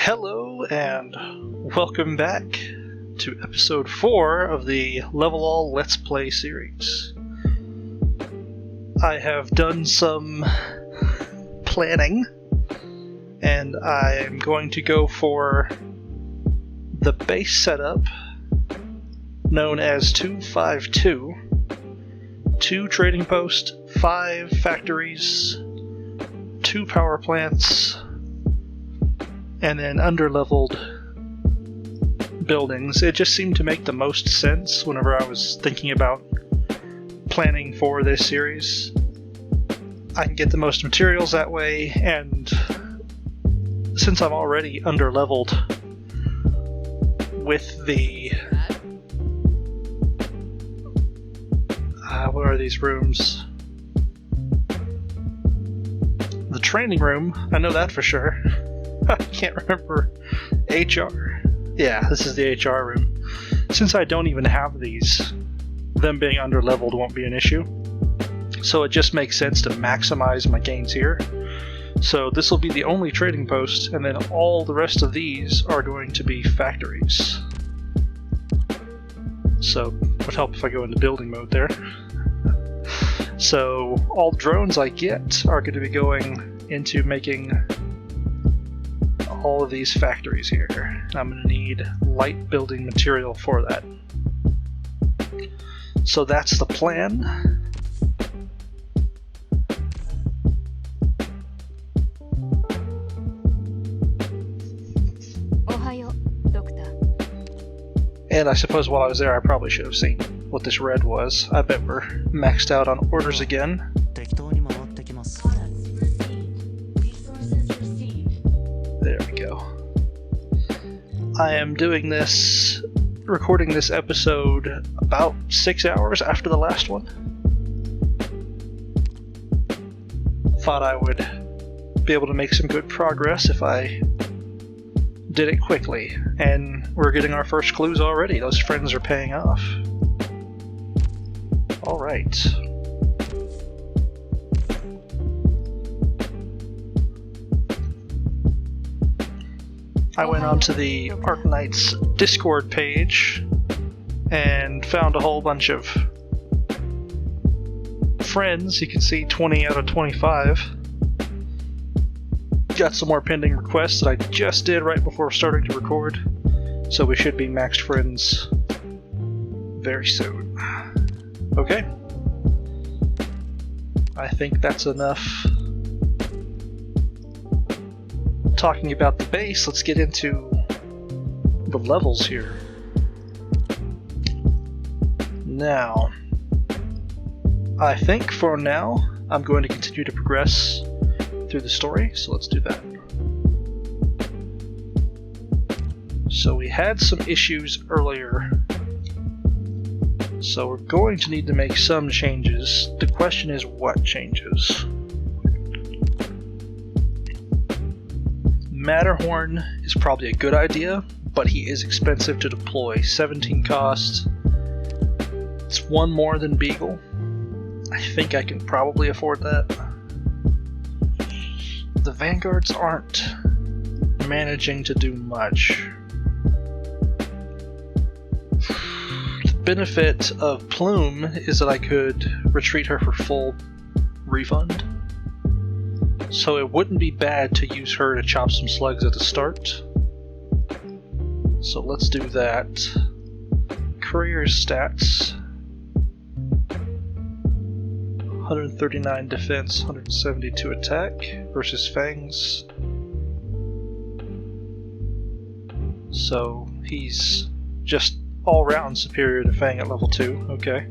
Hello and welcome back to episode 4 of the Level All Let's Play series. I have done some planning and I am going to go for the base setup known as 252. 2 trading posts, 5 factories, 2 power plants, and then underleveled buildings. It just seemed to make the most sense whenever I was thinking about planning for this series. I can get the most materials that way, and since I'm already underleveled with the what are these rooms? The training room, I know that for sure. I can't remember. HR? Yeah, this is the HR room. Since I don't even have these, them being underleveled won't be an issue. So it just makes sense to maximize my gains here. So this will be the only trading post, and then all the rest of these are going to be factories. So it would help if I go into building mode there. So all the drones I get are going to be going into making all of these factories here. I'm going to need light building material for that. So that's the plan. And I suppose while I was there I probably should have seen what this red was. I bet we're maxed out on orders again. There we go. I am doing this, recording this episode about 6 hours after the last one. Thought I would be able to make some good progress if I did it quickly. And we're getting our first clues already. Those friends are paying off. Alright. I went onto the Arknights Discord page and found a whole bunch of friends. You can see 20 out of 25. Got some more pending requests that I just did right before starting to record, so we should be maxed friends very soon. Okay. I think that's enough talking about the base. Let's get into the levels here. Now, I think for now I'm going to continue to progress through the story, so let's do that. So we had some issues earlier, so we're going to need to make some changes. The question is, what changes? Matterhorn is probably a good idea, but he is expensive to deploy. 17 cost. It's 1 more than Beagle. I think I can probably afford that. The Vanguards aren't managing to do much. The benefit of Plume is that I could retreat her for full refund. So it wouldn't be bad to use her to chop some slugs at the start. So let's do that. Courier's stats. 139 defense, 172 attack versus Fang's. So he's just all round superior to Fang at level 2. Okay.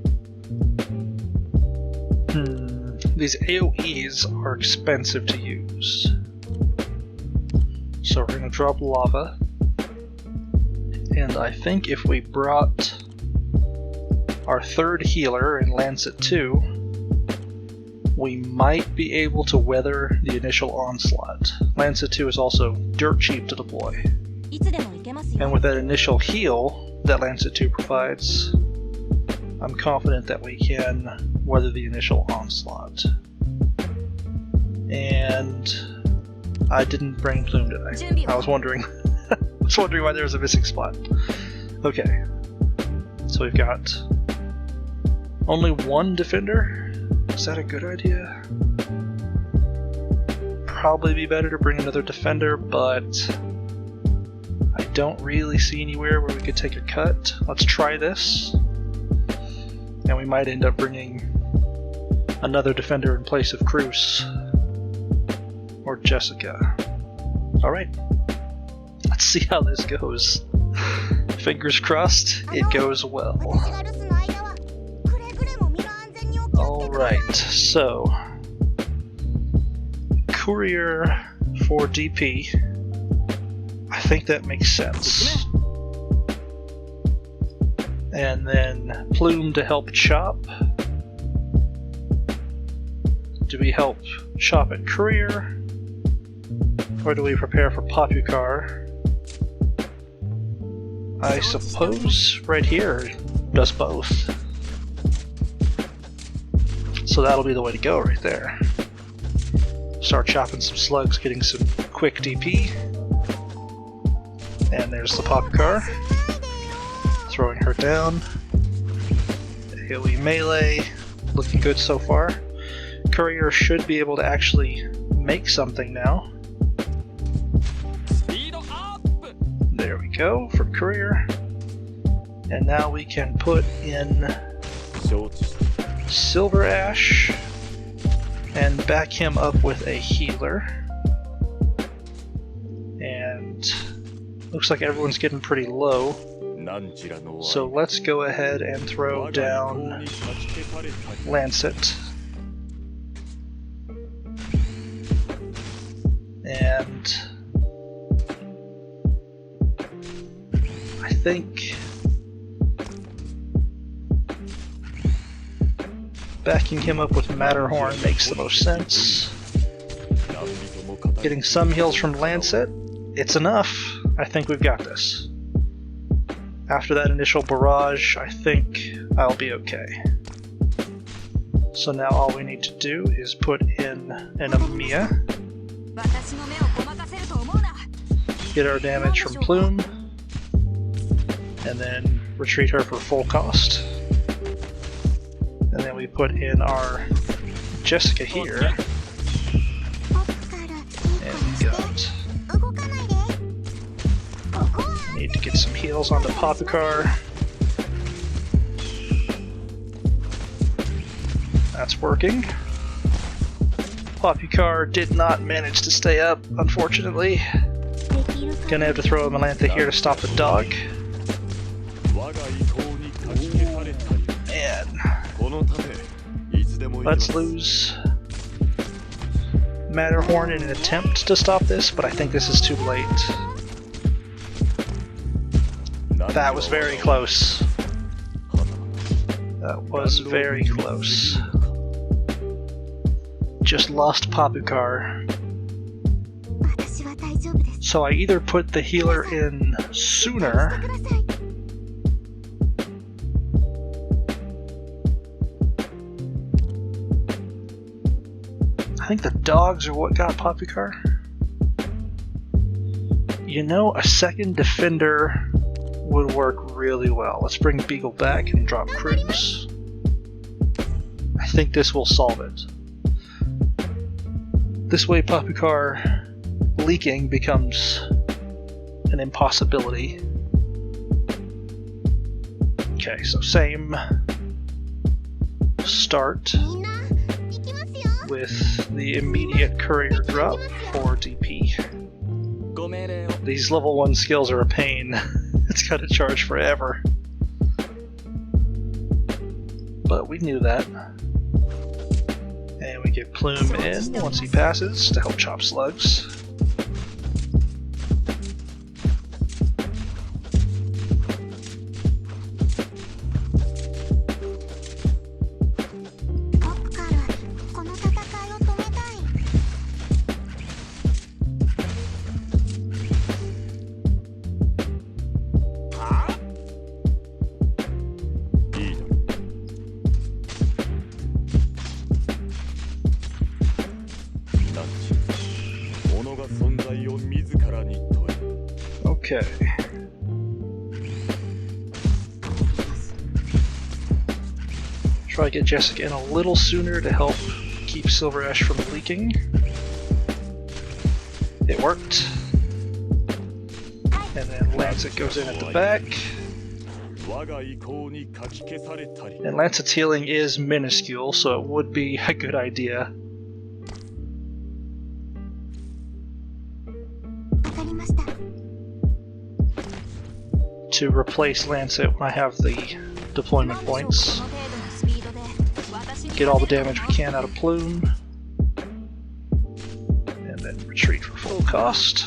These AoEs are expensive to use. So we're going to drop lava. And I think if we brought our 3rd healer in Lancet 2, we might be able to weather the initial onslaught. Lancet 2 is also dirt cheap to deploy. And with that initial heal that Lancet 2 provides, I'm confident that we can weather the initial onslaught. And I didn't bring Plume today. I was wondering. I was wondering why there was a missing spot. Okay. So we've got only one defender. Is that a good idea? Probably be better to bring another defender, but I don't really see anywhere where we could take a cut. Let's try this. And we might end up bringing another defender in place of Cruz or Jessica. Alright, let's see how this goes. Fingers crossed it goes well. Alright, so Courier for DP. I think that makes sense. And then Plume to help Chop. Do we help Chop at Courier? Or do we prepare for Popucar? I suppose right here does both. So that'll be the way to go right there. Start chopping some slugs, getting some quick DP. And there's the Popucar. Throwing her down. AoE melee. Looking good so far. Courier should be able to actually make something now. There we go for Courier. And now we can put in Silver Ash and back him up with a healer. And looks like everyone's getting pretty low. So let's go ahead and throw down Lancet. And I think backing him up with Matterhorn makes the most sense. Getting some heals from Lancet, it's enough. I think we've got this. After that initial barrage, I think I'll be okay. So now all we need to do is put in an Amiya. Get our damage from Plume. And then retreat her for full cost. And then we put in our Jessica here. And we got... Need to get some heals onto Popucar. That's working. Popucar did not manage to stay up, unfortunately. Gonna have to throw a Melantha here to stop the dog. And let's lose Matterhorn in an attempt to stop this, but I think this is too late. That was very close. That was very close. Just lost Popucar. So I either put the healer in sooner, I think the dogs are what got Popucar. You know, a second defender would work really well. Let's bring Beagle back and drop Cruz. I think this will solve it. This way Popucar leaking becomes an impossibility. Okay, so same start with the immediate courier drop for DP. These level 1 skills are a pain. It's gotta charge forever. But we knew that. And we get Plume in once he passes to help chop slugs. Okay. Try to get Jessica in a little sooner to help keep Silver Ash from leaking. It worked. And then Lancet goes in at the back. And Lancet's healing is minuscule, so it would be a good idea to replace Lancet when I have the deployment points. Get all the damage we can out of Plume. And then retreat for full cost.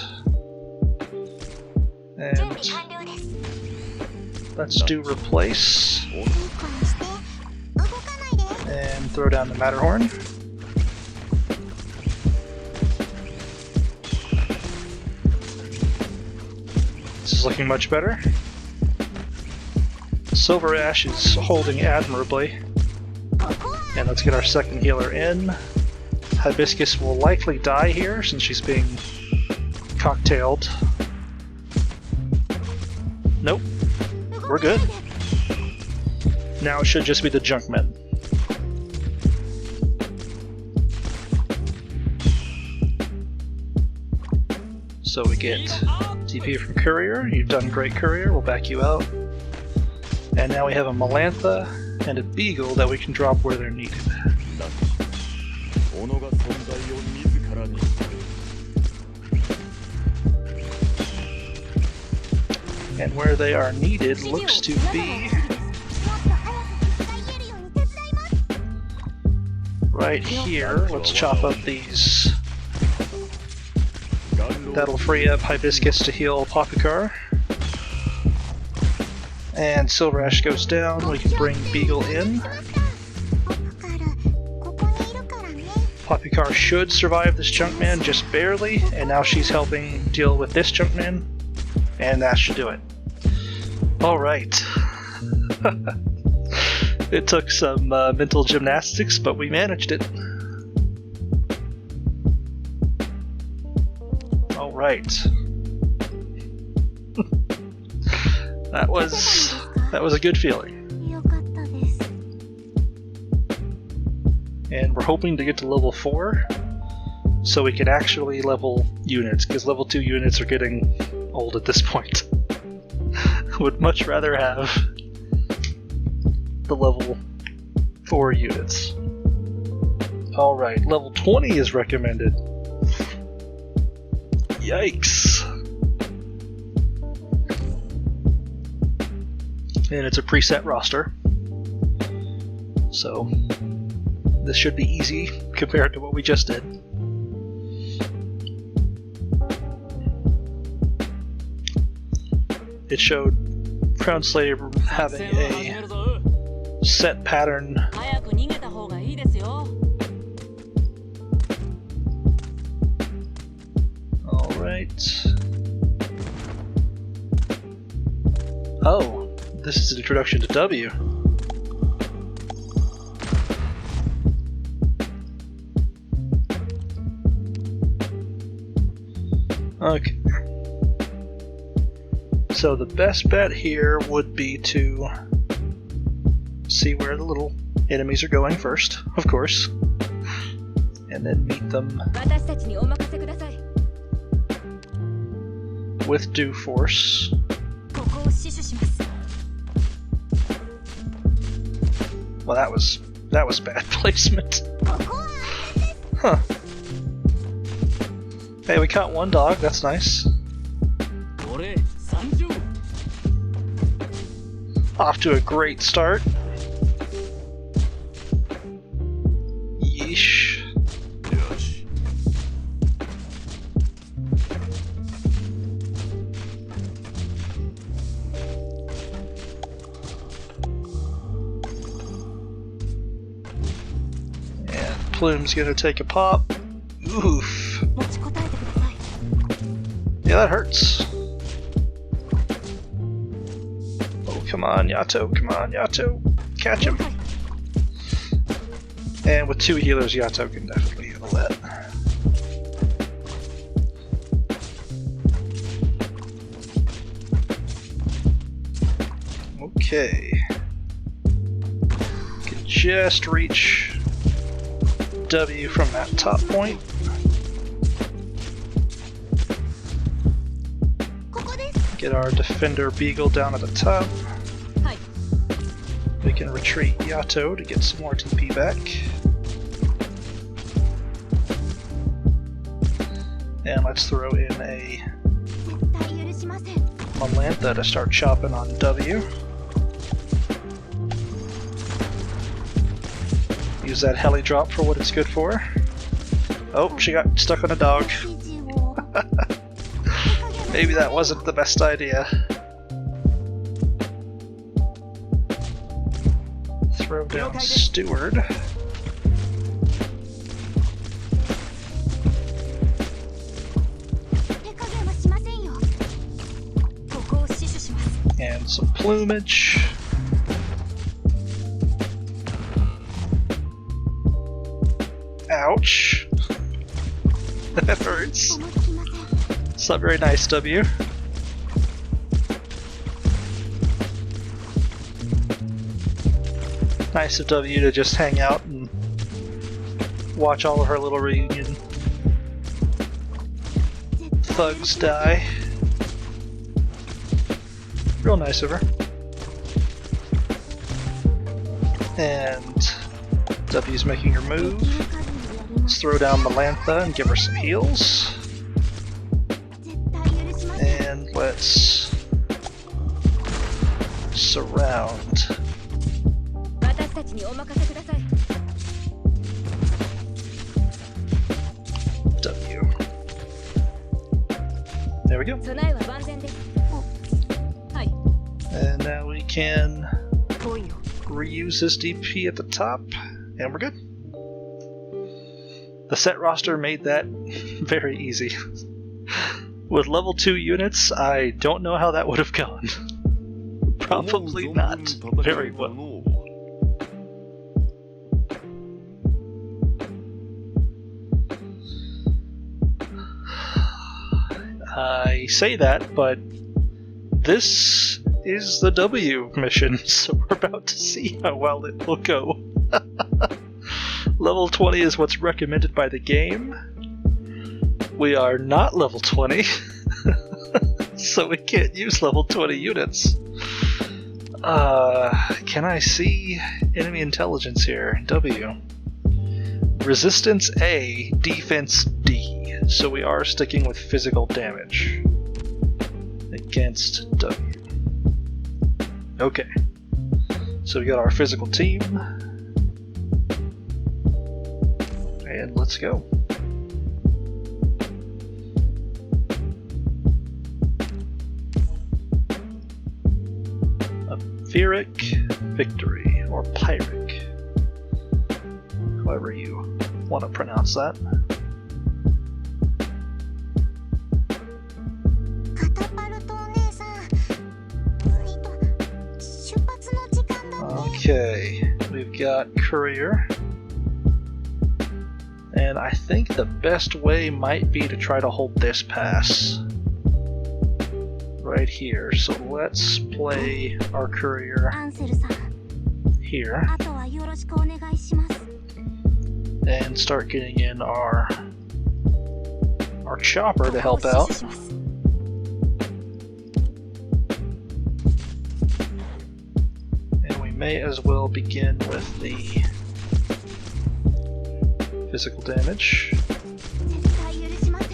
And let's do replace. And throw down the Matterhorn. This is looking much better. Silver Ash is holding admirably. And let's get our second healer in. Hibiscus will likely die here since she's being cocktailed. Nope. We're good. Now it should just be the Junkmen. So we get TP from Courier. You've done great, Courier. We'll back you out. And now we have a Melantha and a Beagle that we can drop where they're needed. And where they are needed looks to be right here. Let's chop up these. That'll free up Hibiscus to heal Poppycar. And Silver Ash goes down, we can bring Beagle in. Poppycar should survive this Junkman just barely, and now she's helping deal with this Junkman, and that should do it. Alright. It took some mental gymnastics, but we managed it. Alright. That was a good feeling. And we're hoping to get to level 4 so we can actually level units, because level 2 units are getting old at this point. Would much rather have the level 4 units. Alright, level 20 is recommended. Yikes! And it's a preset roster. So this should be easy compared to what we just did. It showed Crownslayer having a set pattern. Alright. Oh, this is an introduction to W. Okay. So the best bet here would be to see where the little enemies are going first, of course, and then meet them with due force. Well, that was bad placement. Huh. Hey, we caught one dog, that's nice. Off to a great start. Yeesh. And Plume's gonna take a pop. Oof. Yeah, that hurts. Oh, come on, Yato, come on, Yato. Catch him. And with 2 healers, Yato can definitely handle that. Okay. Can just reach W from that top point. Get our defender Beagle down at the top. We can retreat Yato to get some more TP back. And let's throw in a Malantha to start chopping on W. Use that heli drop for what it's good for. Oh, she got stuck on a dog. Maybe that wasn't the best idea. Throw down Steward. And some plumage. Ouch. That hurts. It's not very nice, W. Nice of W to just hang out and watch all of her little reunion thugs die. Real nice of her. And W's making her move. Let's throw down Malantha and give her some heals. And let's surround. W. There we go. And now we can reuse this DP at the top, and we're good. The set roster made that very easy. With level 2 units, I don't know how that would have gone. Probably not very well. I say that, but this is the W mission, so we're about to see how well it will go. Level 20 is what's recommended by the game. We are not level 20, so we can't use level 20 units. Can I see enemy intelligence here? W. Resistance A, defense D. So we are sticking with physical damage against W. Okay. So we got our physical team. And let's go. A Pyrrhic victory, or Pyrrhic. However you want to pronounce that. Okay, we've got Courier. And I think the best way might be to try to hold this pass right here. So let's play our Courier here and start getting in our chopper to help out. And we may as well begin with the physical damage,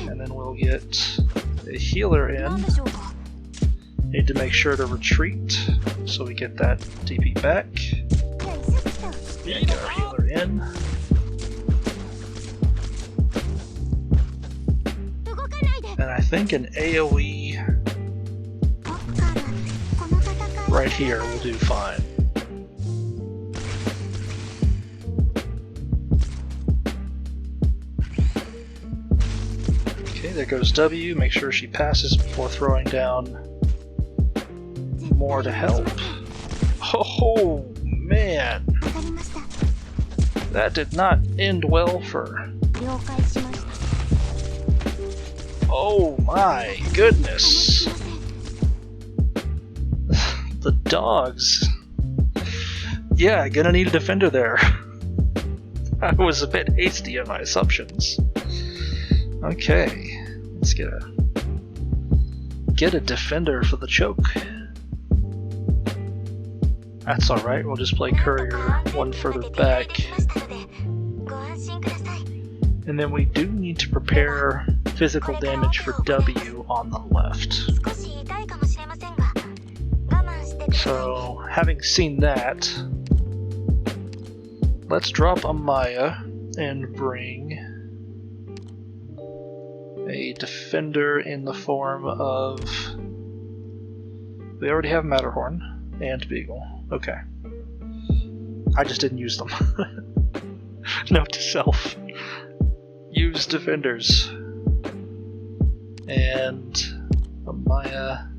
and then we'll get a healer in. Need to make sure to retreat so we get that DP back. Get our healer in. And I think an AoE right here will do fine. There goes W. Make sure she passes before throwing down more to help. Oh man! That did not end well for... Oh my goodness! The dogs. Yeah, gonna need a defender there. I was a bit hasty on my assumptions. Okay, let's get a defender for the choke. That's alright, we'll just play courier one further back. And then we do need to prepare physical damage for W on the left. So, having seen that, let's drop a Maya and bring a defender in the form of... We already have Matterhorn and Beagle. Okay. I just didn't use them. Note to self. Use defenders. And Amaya.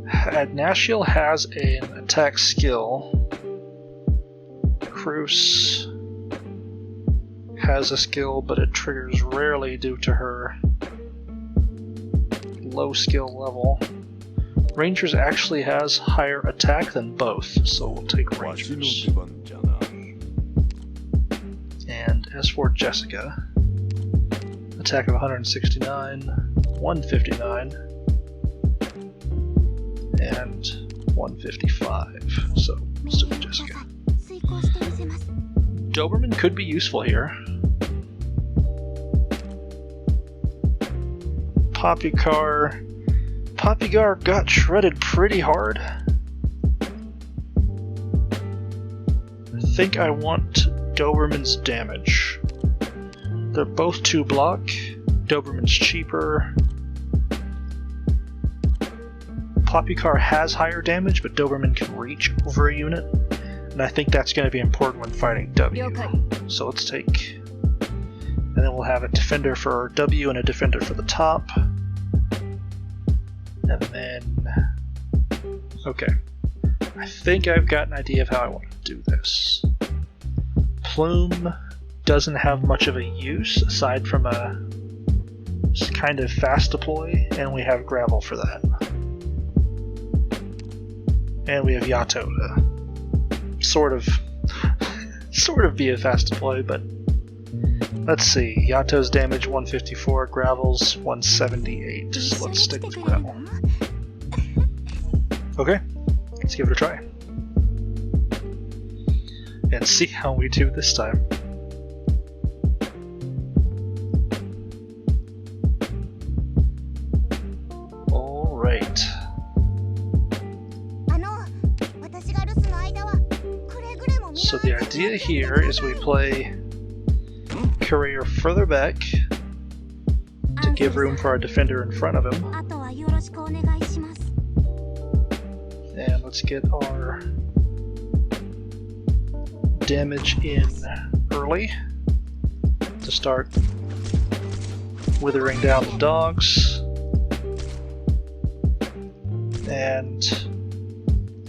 Nashiel has an attack skill. Cruz has a skill, but it triggers rarely due to her low skill level. Rangers actually has higher attack than both, so we'll take Rangers. And as for Jessica, attack of 169, 159, and 155. So, let's do Jessica. Doberman could be useful here. Poppygar got shredded pretty hard. I think I want Doberman's damage. They're both 2 block. Doberman's cheaper. Poppycar has higher damage, but Doberman can reach over a unit. And I think that's going to be important when fighting W. So let's take... And then we'll have a defender for W and a defender for the top. And then... Okay. I think I've got an idea of how I want to do this. Plume doesn't have much of a use aside from a kind of fast deploy, and we have Gravel for that. And we have Yato to sort of be a fast deploy, but let's see. Yato's damage 154, Gravel's 178. So let's stick with Gravel. Okay, let's give it a try. And see how we do this time. Alright. So the idea here is we play Courier further back to give room for our defender in front of him. And let's get our damage in early to start withering down the dogs. And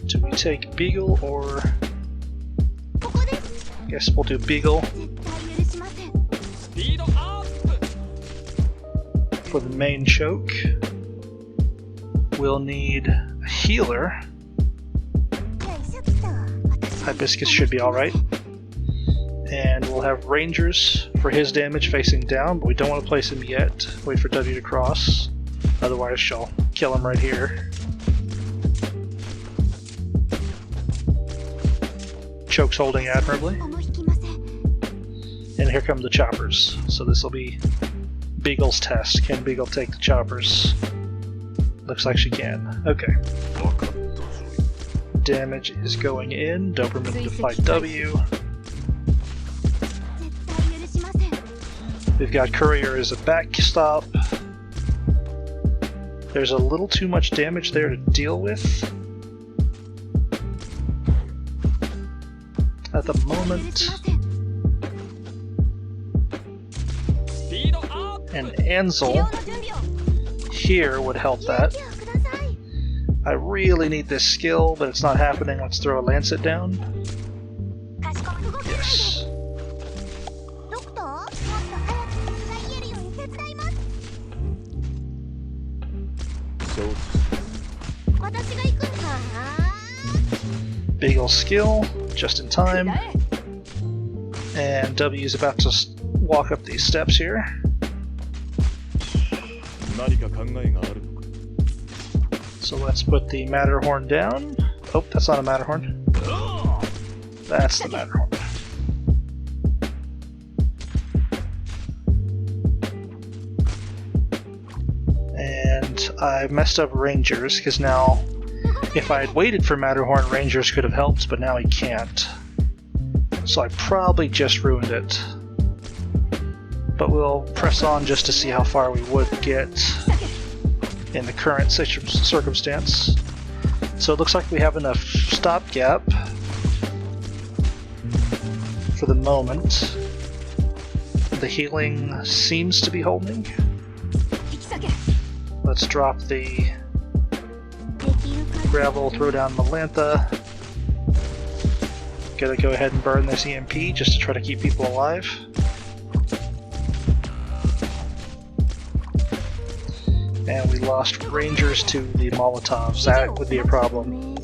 do we take Beagle or... I guess we'll do Beagle. For the main choke, we'll need a healer. Hibiscus should be alright. And we'll have Rangers for his damage facing down, but we don't want to place him yet. Wait for W to cross. Otherwise she'll kill him right here. Choke's holding admirably. And here come the choppers. So this will be Beagle's test. Can Beagle take the choppers? Looks like she can. Okay. Damage is going in. Doberman to fight W. We've got Courier as a backstop. There's a little too much damage there to deal with. At the moment. And Ansel here would help that. I really need this skill, but it's not happening. Let's throw a Lancet down. Yes. Big ol' skill, just in time. And W is about to walk up these steps here. So let's put the Matterhorn down. Oh, that's not a Matterhorn. That's the Matterhorn. And I messed up Rangers, because now if I had waited for Matterhorn, Rangers could have helped, but now he can't. So I probably just ruined it. But we'll press on just to see how far we would get in the current circumstance. So it looks like we have enough stopgap for the moment. The healing seems to be holding. Let's drop the gravel, throw down Melantha. Gotta go ahead and burn this EMP just to try to keep people alive. And we lost Rangers to the Molotovs. That would be a problem.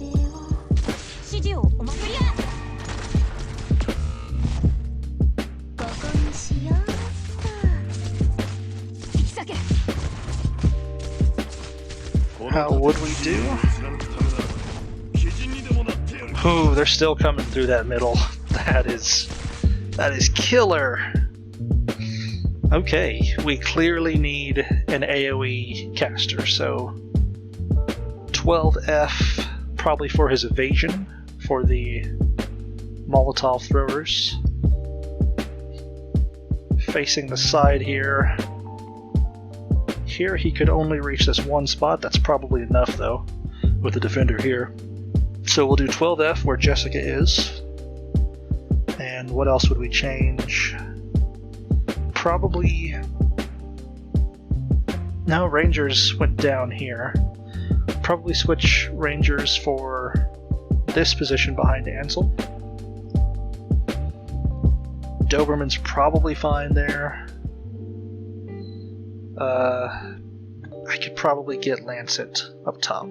How would we do? Ooh, they're still coming through that middle. That is killer. Okay, we clearly need an AoE caster, so 12F probably for his evasion for the Molotov throwers. Facing the side here. Here he could only reach this one spot. That's probably enough though, with the defender here. So we'll do 12F where Jessica is. And what else would we change? Probably... No, Rangers went down here. Probably switch Rangers for this position behind Ansel. Doberman's probably fine there. I could probably get Lancet up top.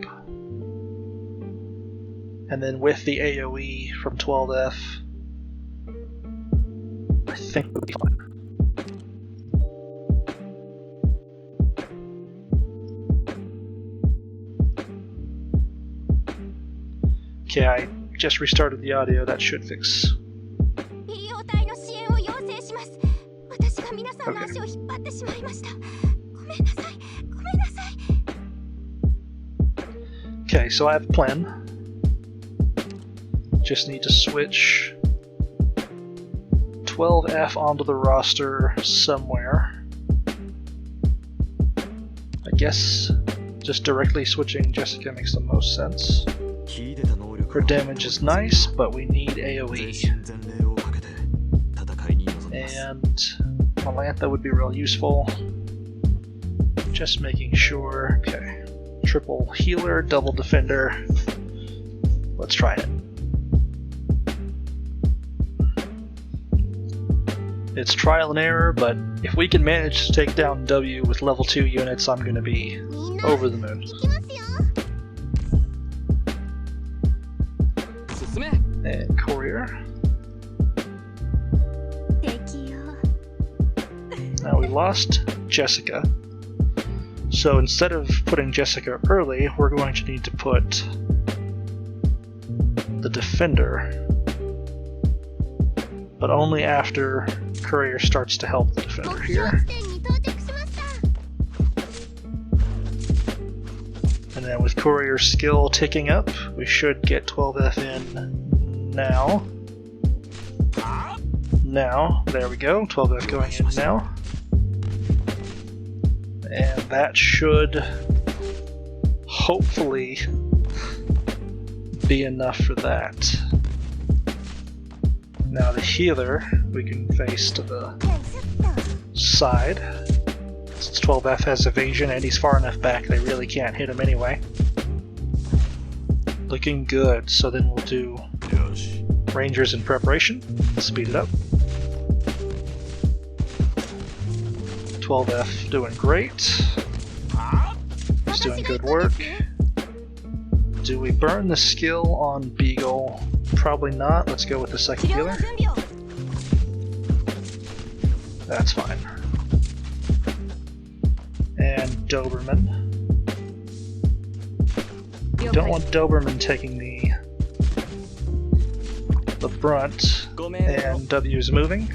And then with the AoE from 12F, I think we'll be fine. Okay, I just restarted the audio, that should fix. Okay, so I have a plan. Just need to switch 12F onto the roster somewhere. I guess just directly switching Jessica makes the most sense. Her damage is nice, but we need AoE. And Melantha would be real useful. Just making sure. Okay. Triple healer, double defender. Let's try it. It's trial and error, but if we can manage to take down W with level 2 units, I'm gonna be over the moon. And Courier. Now we lost Jessica. So instead of putting Jessica early, we're going to need to put the defender. But only after Courier starts to help the defender here. And then with Courier's skill ticking up, we should get 12F in now. Now, there we go, 12F going in now. And that should hopefully be enough for that. Now the healer we can face to the side. Since 12F has evasion and he's far enough back they really can't hit him anyway. Looking good, so then we'll do Rangers in preparation. Speed it up. 12F doing great. He's doing good work. do we burn the skill on Beagle? Probably not. Let's go with the second healer. That's fine. And Doberman. Don't want Doberman taking the brunt, and W's moving.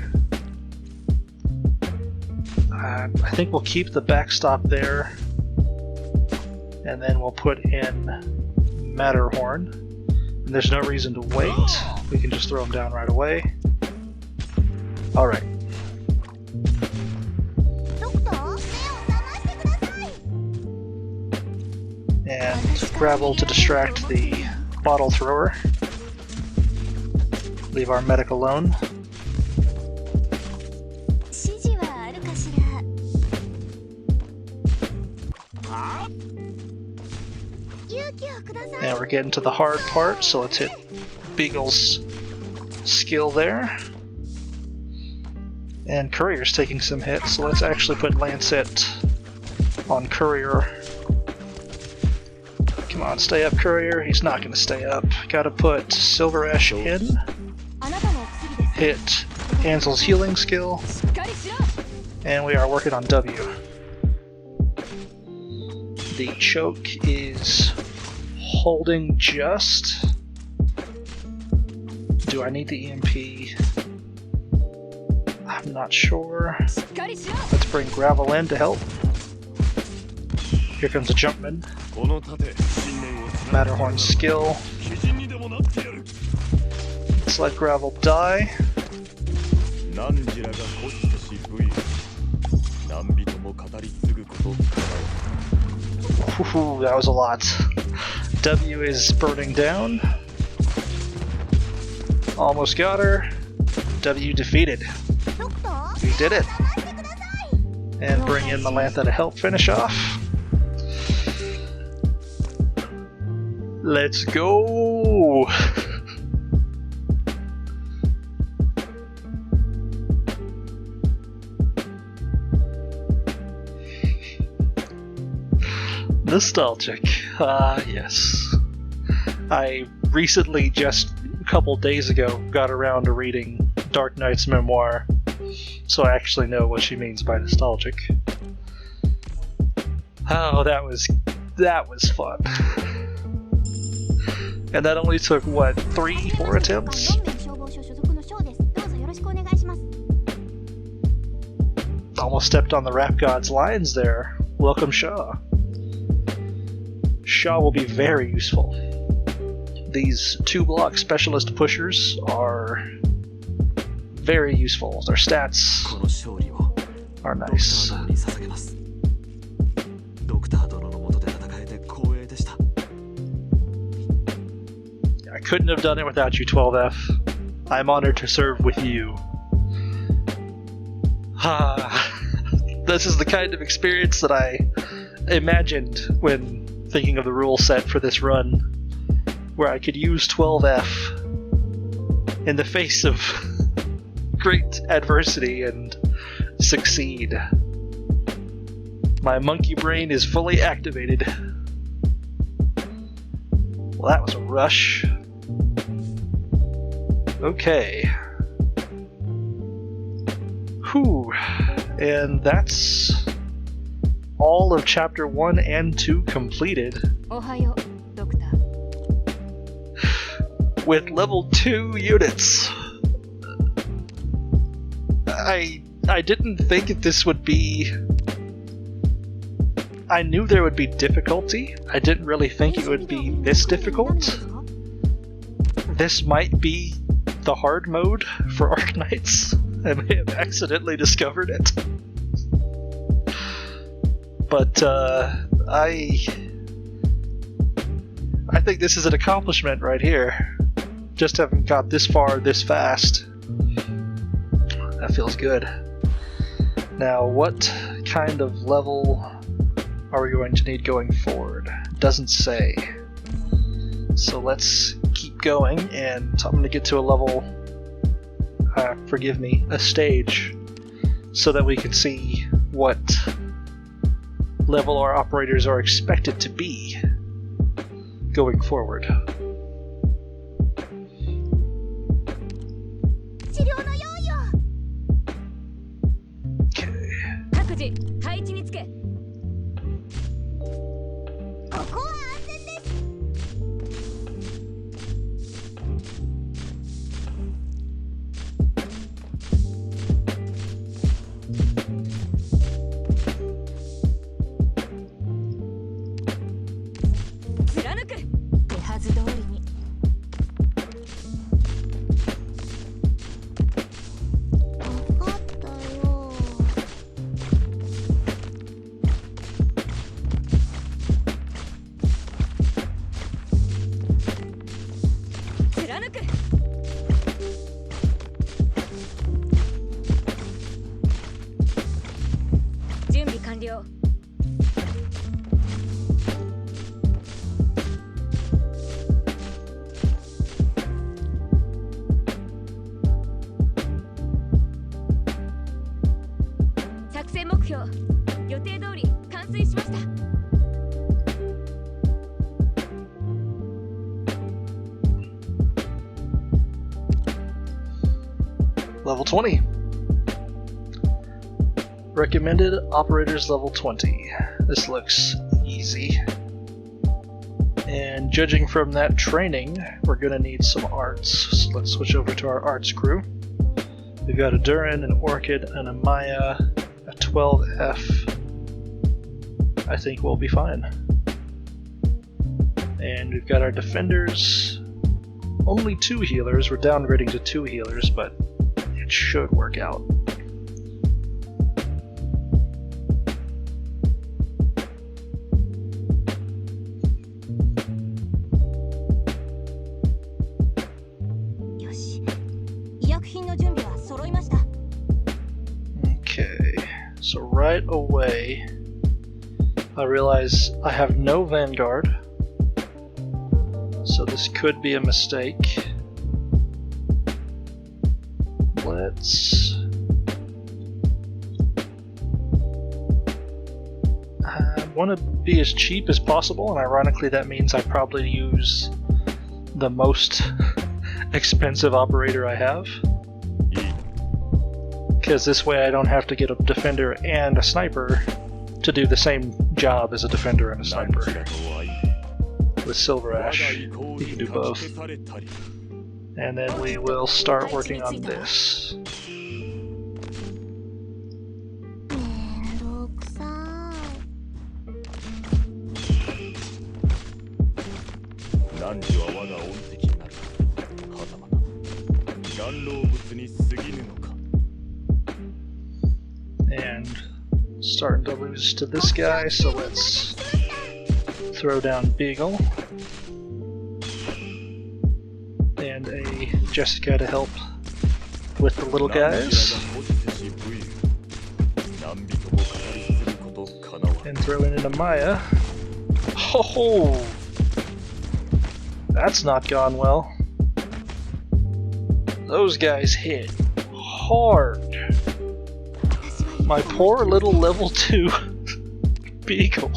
I think we'll keep the backstop there, and then we'll put in Matterhorn. And there's no reason to wait. We can just throw him down right away. Alright. And gravel to distract the bottle thrower. Leave our medic alone. And we're getting to the hard part, so let's hit Beagle's skill there. And Courier's taking some hits, so let's actually put Lancet on Courier. Come on, stay up, Courier. He's not going to stay up. Gotta put Silver Ash in. Hit Ansel's healing skill. And we are working on W. The choke is holding just. Do I need the EMP? I'm not sure. Let's bring Gravel in to help. Here comes a Jumpman. Matterhorn skill. Let's let Gravel die. Ooh, that was a lot. W is burning down. Almost got her. W defeated. We did it. And bring in Melantha to help finish off. Let's go! Nostalgic. Ah, yes. I recently, just a couple days ago, got around to reading Arknights' memoir, so I actually know what she means by nostalgic. Oh, that was fun. And that only took, what, 3-4 attempts? Almost stepped on the Rap God's lines there. Welcome, Shaw. Shaw will be very useful. These 2-block specialist pushers are very useful. Their stats are nice. I couldn't have done it without you, 12F. I'm honored to serve with you. This is the kind of experience that I imagined when thinking of the rule set for this run, where I could use 12F in the face of great adversity and succeed. My monkey brain is fully activated. Well, that was a rush. Okay. Whew. And that's all of Chapter 1 and 2 completed. With level 2 units. I didn't think this would be... I knew there would be difficulty. I didn't really think it would be this difficult. This might be the hard mode for Arknights. I may have accidentally discovered it. But I think this is an accomplishment right here. Just having got this far this fast. That feels good. Now, what kind of level are we going to need going forward? Doesn't say. So let's keep going, and I'm going to get to a level, forgive me, a stage, so that we can see what level our operators are expected to be. going forward. Level 20. Recommended operators level 20. This looks easy. And judging from that training, we're gonna need some arts. So let's switch over to our arts crew. We've got a Durin, an Orchid, and a Maya, a 12F. I think we'll be fine. And we've got our defenders. Only 2 healers. We're downgrading to 2 healers, but it should work out. Okay, so right away I realize I have no Vanguard, so this could be a mistake. Let's... I want to be as cheap as possible, and ironically that means I probably use the most expensive operator I have. Because this way I don't have to get a defender and a sniper to do the same job as a defender and a sniper. With Silver Ash, you can do both. And then we will start working on this. And starting to lose to this guy, so let's throw down Beagle. And a Jessica to help with the little guys. And throwing in a Maya. Oh! That's not gone well. Those guys hit hard. My poor little level 2 Beagle.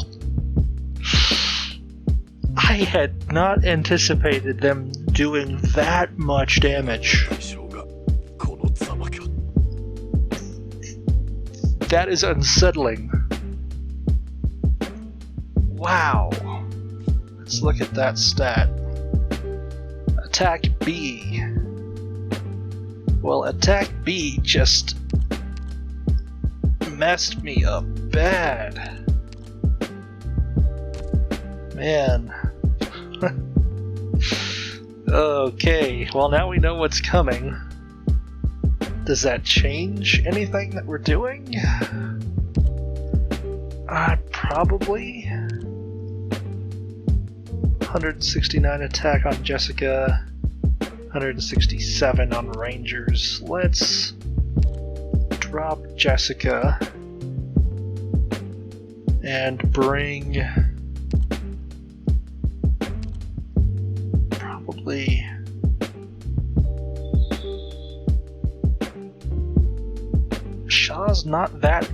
I had not anticipated them doing that much damage. That is unsettling. Wow. Let's look at that stat. Attack B. Well, attack B just messed me up bad. Man. Okay, well now we know what's coming. Does that change anything that we're doing? Probably. 169 attack on Jessica, 167 on Rangers. Let's drop Jessica and bring probably Shaw's not that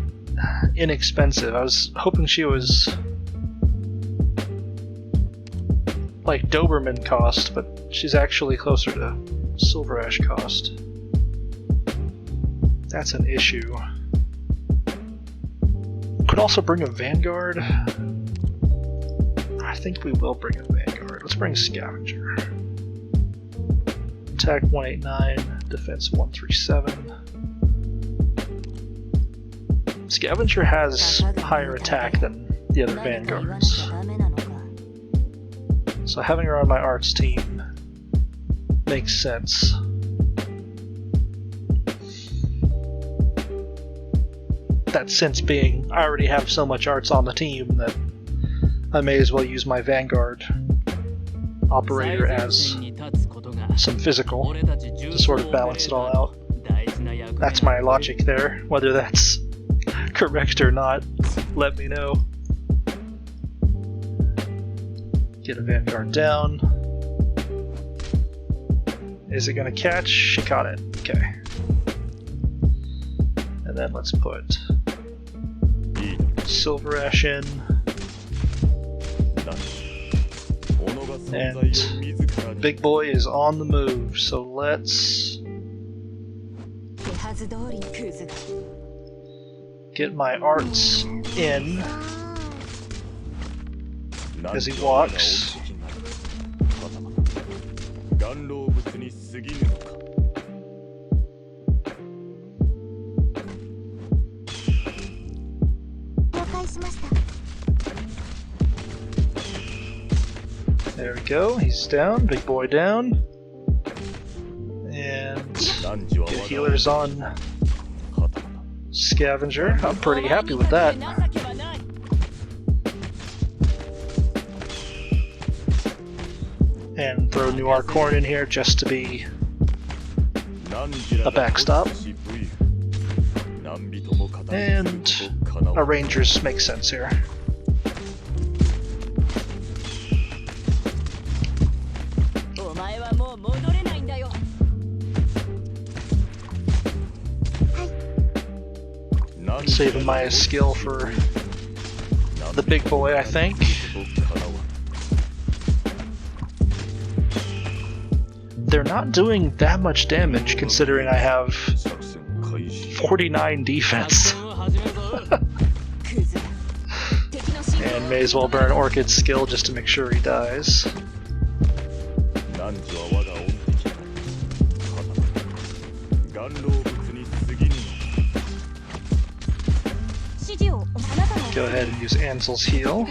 inexpensive. I was hoping she was like Doberman cost, but she's actually closer to Silver Ash cost. That's an issue. Could also bring a Vanguard. I think we will bring a Vanguard. Let's bring Scavenger. Attack 189, defense 137. Scavenger has higher attack than the other Vanguards. So having her on my arts team makes sense. That sense being, I already have so much arts on the team that I may as well use my Vanguard operator as some physical to sort of balance it all out. That's my logic there. Whether that's correct or not, let me know. Get a Vanguard down. Is it gonna catch? She caught it. Okay. And then let's put Silver Ash in. And Big Boy is on the move, so let's get my arts in as he walks. There we go, he's down, Big Boy down. And get healers on Scavenger. I'm pretty happy with that. And throw new Arcorn in here just to be a backstop. And our Rangers make sense here. Saving my skill for the Big Boy, I think. They're not doing that much damage considering I have 49 defense. And may as well burn Orchid's skill just to make sure he dies. Go ahead and use Ansel's heal.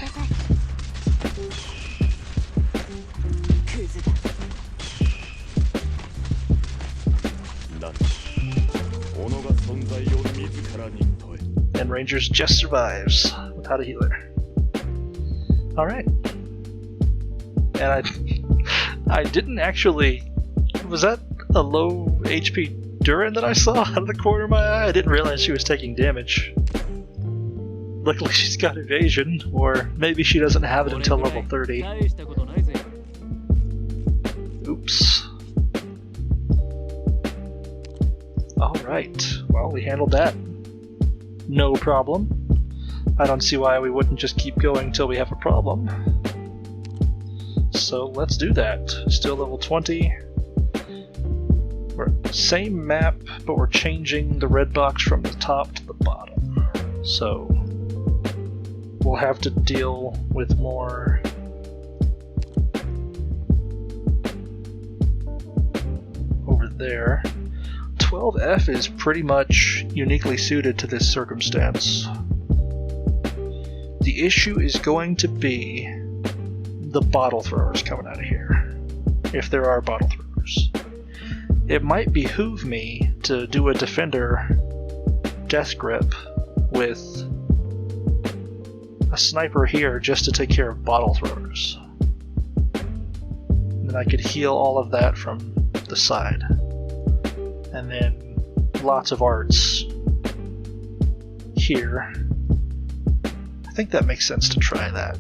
And Rangers just survives without a healer. Alright. And I didn't actually... Was that a low HP Durin that I saw out of the corner of my eye? I didn't realize she was taking damage. Luckily she's got evasion, or maybe she doesn't have it until level 30. Oops. Alright, well we handled that. No problem. I don't see why we wouldn't just keep going until we have a problem. So let's do that. Still level 20. We're same map, but we're changing the red box from the top to the bottom. So we'll have to deal with more over there. 12F is pretty much uniquely suited to this circumstance. The issue is going to be the bottle throwers coming out of here, if there are bottle throwers. It might behoove me to do a defender death grip with a sniper here just to take care of bottle throwers. Then I could heal all of that from the side. And then lots of arts here. I think that makes sense to try that.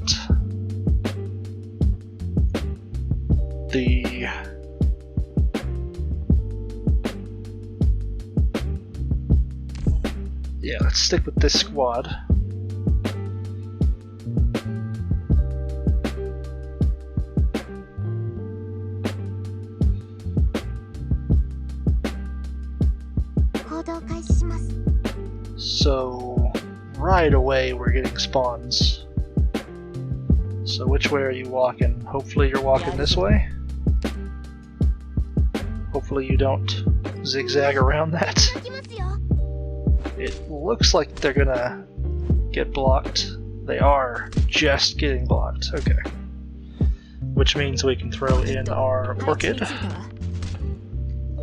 Yeah, let's stick with this squad. So right away we're getting spawns. So which way are you walking? Hopefully you're walking this way. Hopefully you don't zigzag around that. It looks like they're gonna get blocked. They are just getting blocked. Okay. Which means we can throw in our Orchid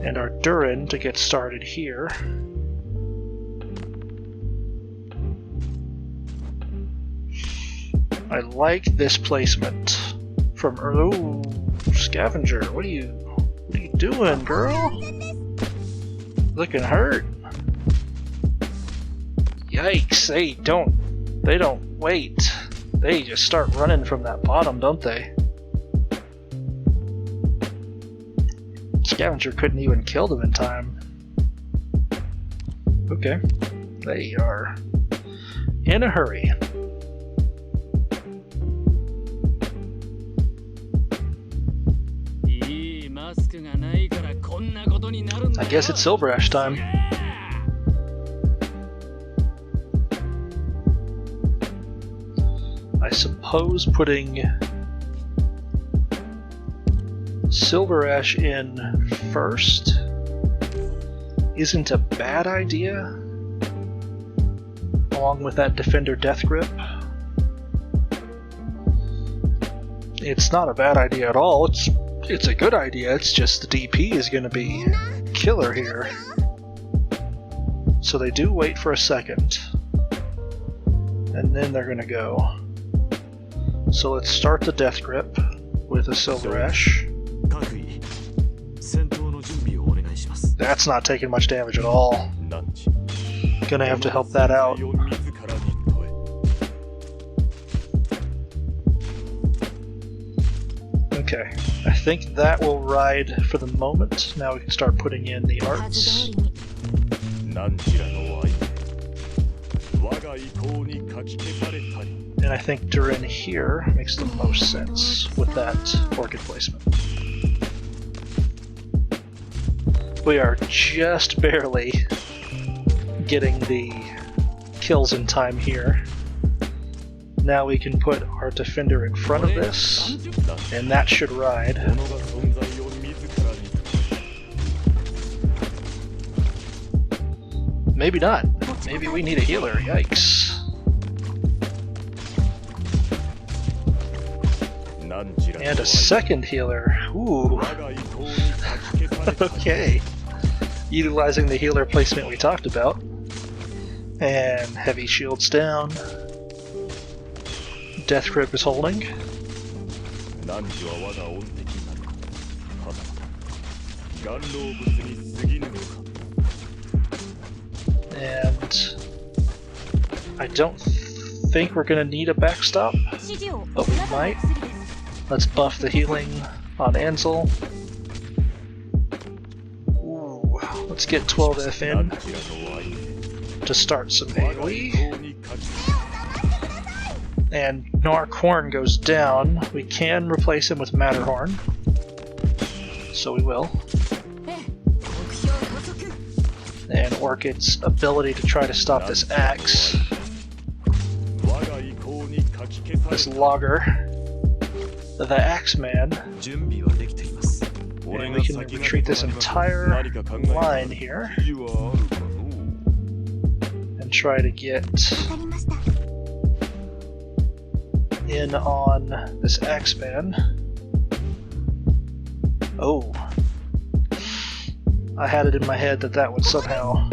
and our Durin to get started here. I like this placement from Ooh, Scavenger. What are you doing, girl? Looking hurt. Yikes! They don't wait. They just start running from that bottom, don't they? Scavenger couldn't even kill them in time. Okay. They are in a hurry. I guess it's Silver Ash time. I suppose putting Silver Ash in first isn't a bad idea, along with that Defender Death Grip. It's not a bad idea at all. It's a good idea. It's just the DP is going to be killer here. So they do wait for a second, and then they're going to go. So let's start the Death Grip with a Silver Ash. That's not taking much damage at all. Gonna have to help that out. Okay, I think that will ride for the moment. Now we can start putting in the arts. And I think Durin here makes the most sense with that Orchid placement. We are just barely getting the kills in time here. Now we can put our Defender in front of this, and that should ride. Maybe not. Maybe we need a healer. Yikes. And a second healer. Ooh. Okay. Utilizing the healer placement we talked about. And heavy shields down. Death Grip is holding. And I don't think we're going to need a backstop, but we might. Let's buff the healing on Ansel. Ooh, let's get 12F in to start some AoE. And Narkhorn goes down. We can replace him with Matterhorn, so we will. And Orchid's ability to try to stop this axe. This logger. The Axeman. And we can retreat this entire line here. And try to get in on this Axeman. Oh. I had it in my head that that would somehow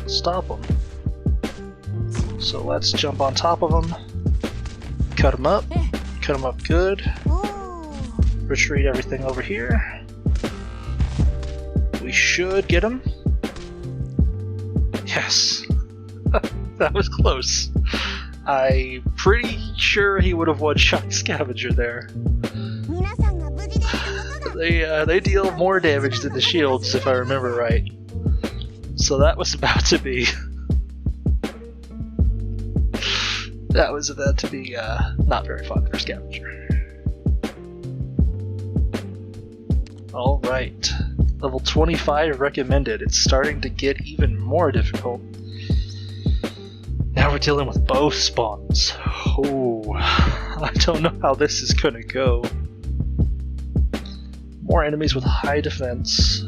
stop him. So let's jump on top of him. Cut him up. Cut him up good. Retreat everything over here. We should get him. Yes. That was close. I'm pretty sure he would have one-shot Scavenger there. They deal more damage than the shields, if I remember right. So that was about to be... that was about to be not very fun for Scavenger. Alright. Level 25 recommended. It's starting to get even more difficult. now we're dealing with both spawns. Oh, I don't know how this is gonna go. More enemies with high defense.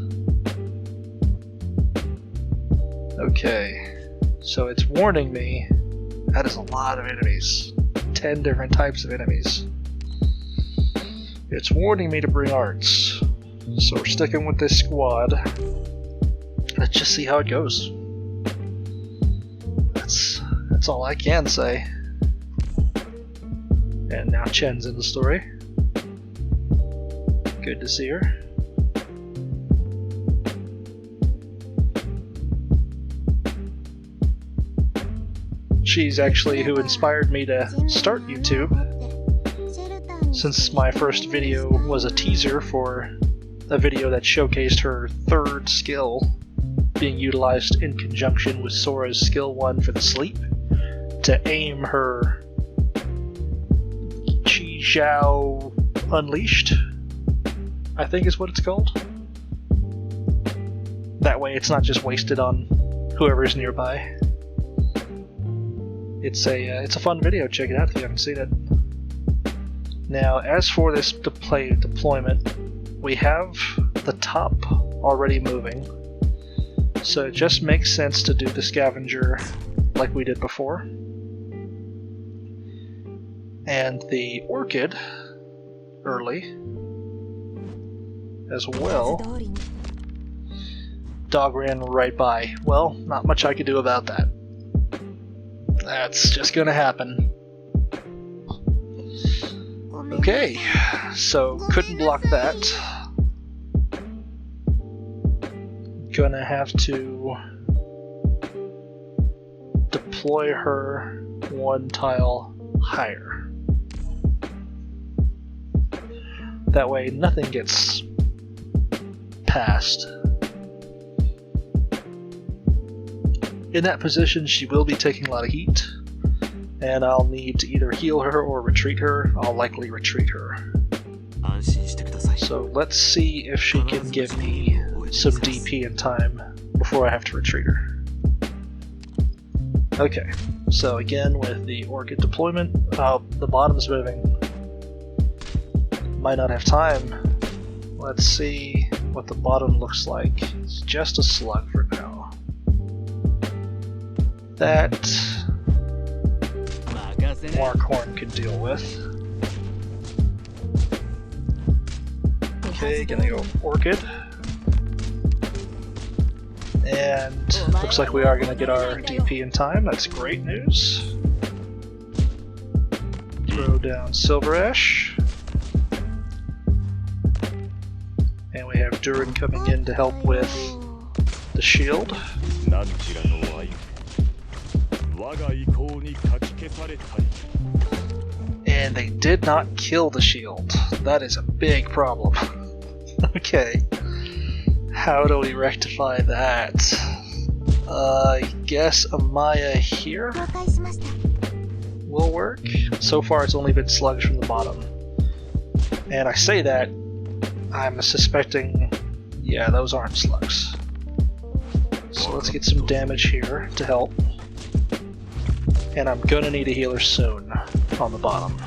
Okay, so it's warning me. That is a lot of enemies. 10 different types of enemies. It's warning me to bring arts. So we're sticking with this squad. Let's just see how it goes. That's all I can say. And now Chen's in the story. Good to see her. She's actually who inspired me to start YouTube, since my first video was a teaser for a video that showcased her third skill being utilized in conjunction with Sora's skill 1 for the sleep to aim her Chi Zhao Unleashed, I think is what it's called. That way it's not just wasted on whoever's nearby. It's a fun video, check it out if you haven't seen it. Now, as for this deployment, we have the top already moving, so it just makes sense to do the scavenger like we did before. And the orchid early as well. Dog ran right by. Well, not much I could do about that. That's just gonna happen. Okay, so couldn't block that. Gonna have to deploy her one tile higher. That way nothing gets past. In that position, she will be taking a lot of heat, and I'll need to either heal her or retreat her. I'll likely retreat her. So let's see if she can give me some DP in time before I have to retreat her. Okay, so again with the orchid deployment, the bottom's moving. Might not have time. Let's see what the bottom looks like. It's just a slug for now. That Markhorn could deal with. Okay, gonna go Orchid. And looks like we are gonna get our DP in time, that's great news. Throw down Silver Ash. And we have Durin coming in to help with the shield. And they did not kill the shield. That is a big problem. Okay. How do we rectify that? I guess Amaya here will work. So far it's only been slugs from the bottom. And I say that, I'm suspecting, yeah, those aren't slugs. So let's get some damage here to help. And I'm gonna need a healer soon on the bottom.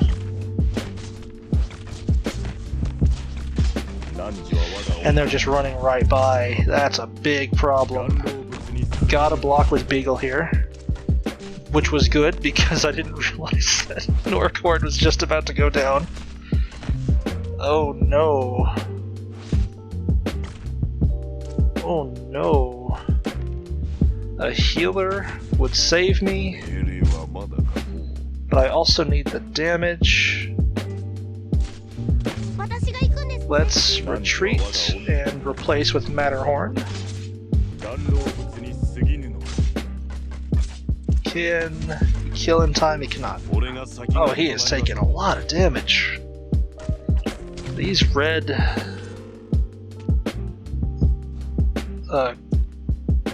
And they're just running right by. That's a big problem. Got a block with Beagle here, which was good because I didn't realize that Norcord was just about to go down. Oh no. Oh no. A healer would save me, but I also need the damage. Let's retreat and replace with Matterhorn. Can he kill in time? He cannot. Oh, he is taking a lot of damage. These red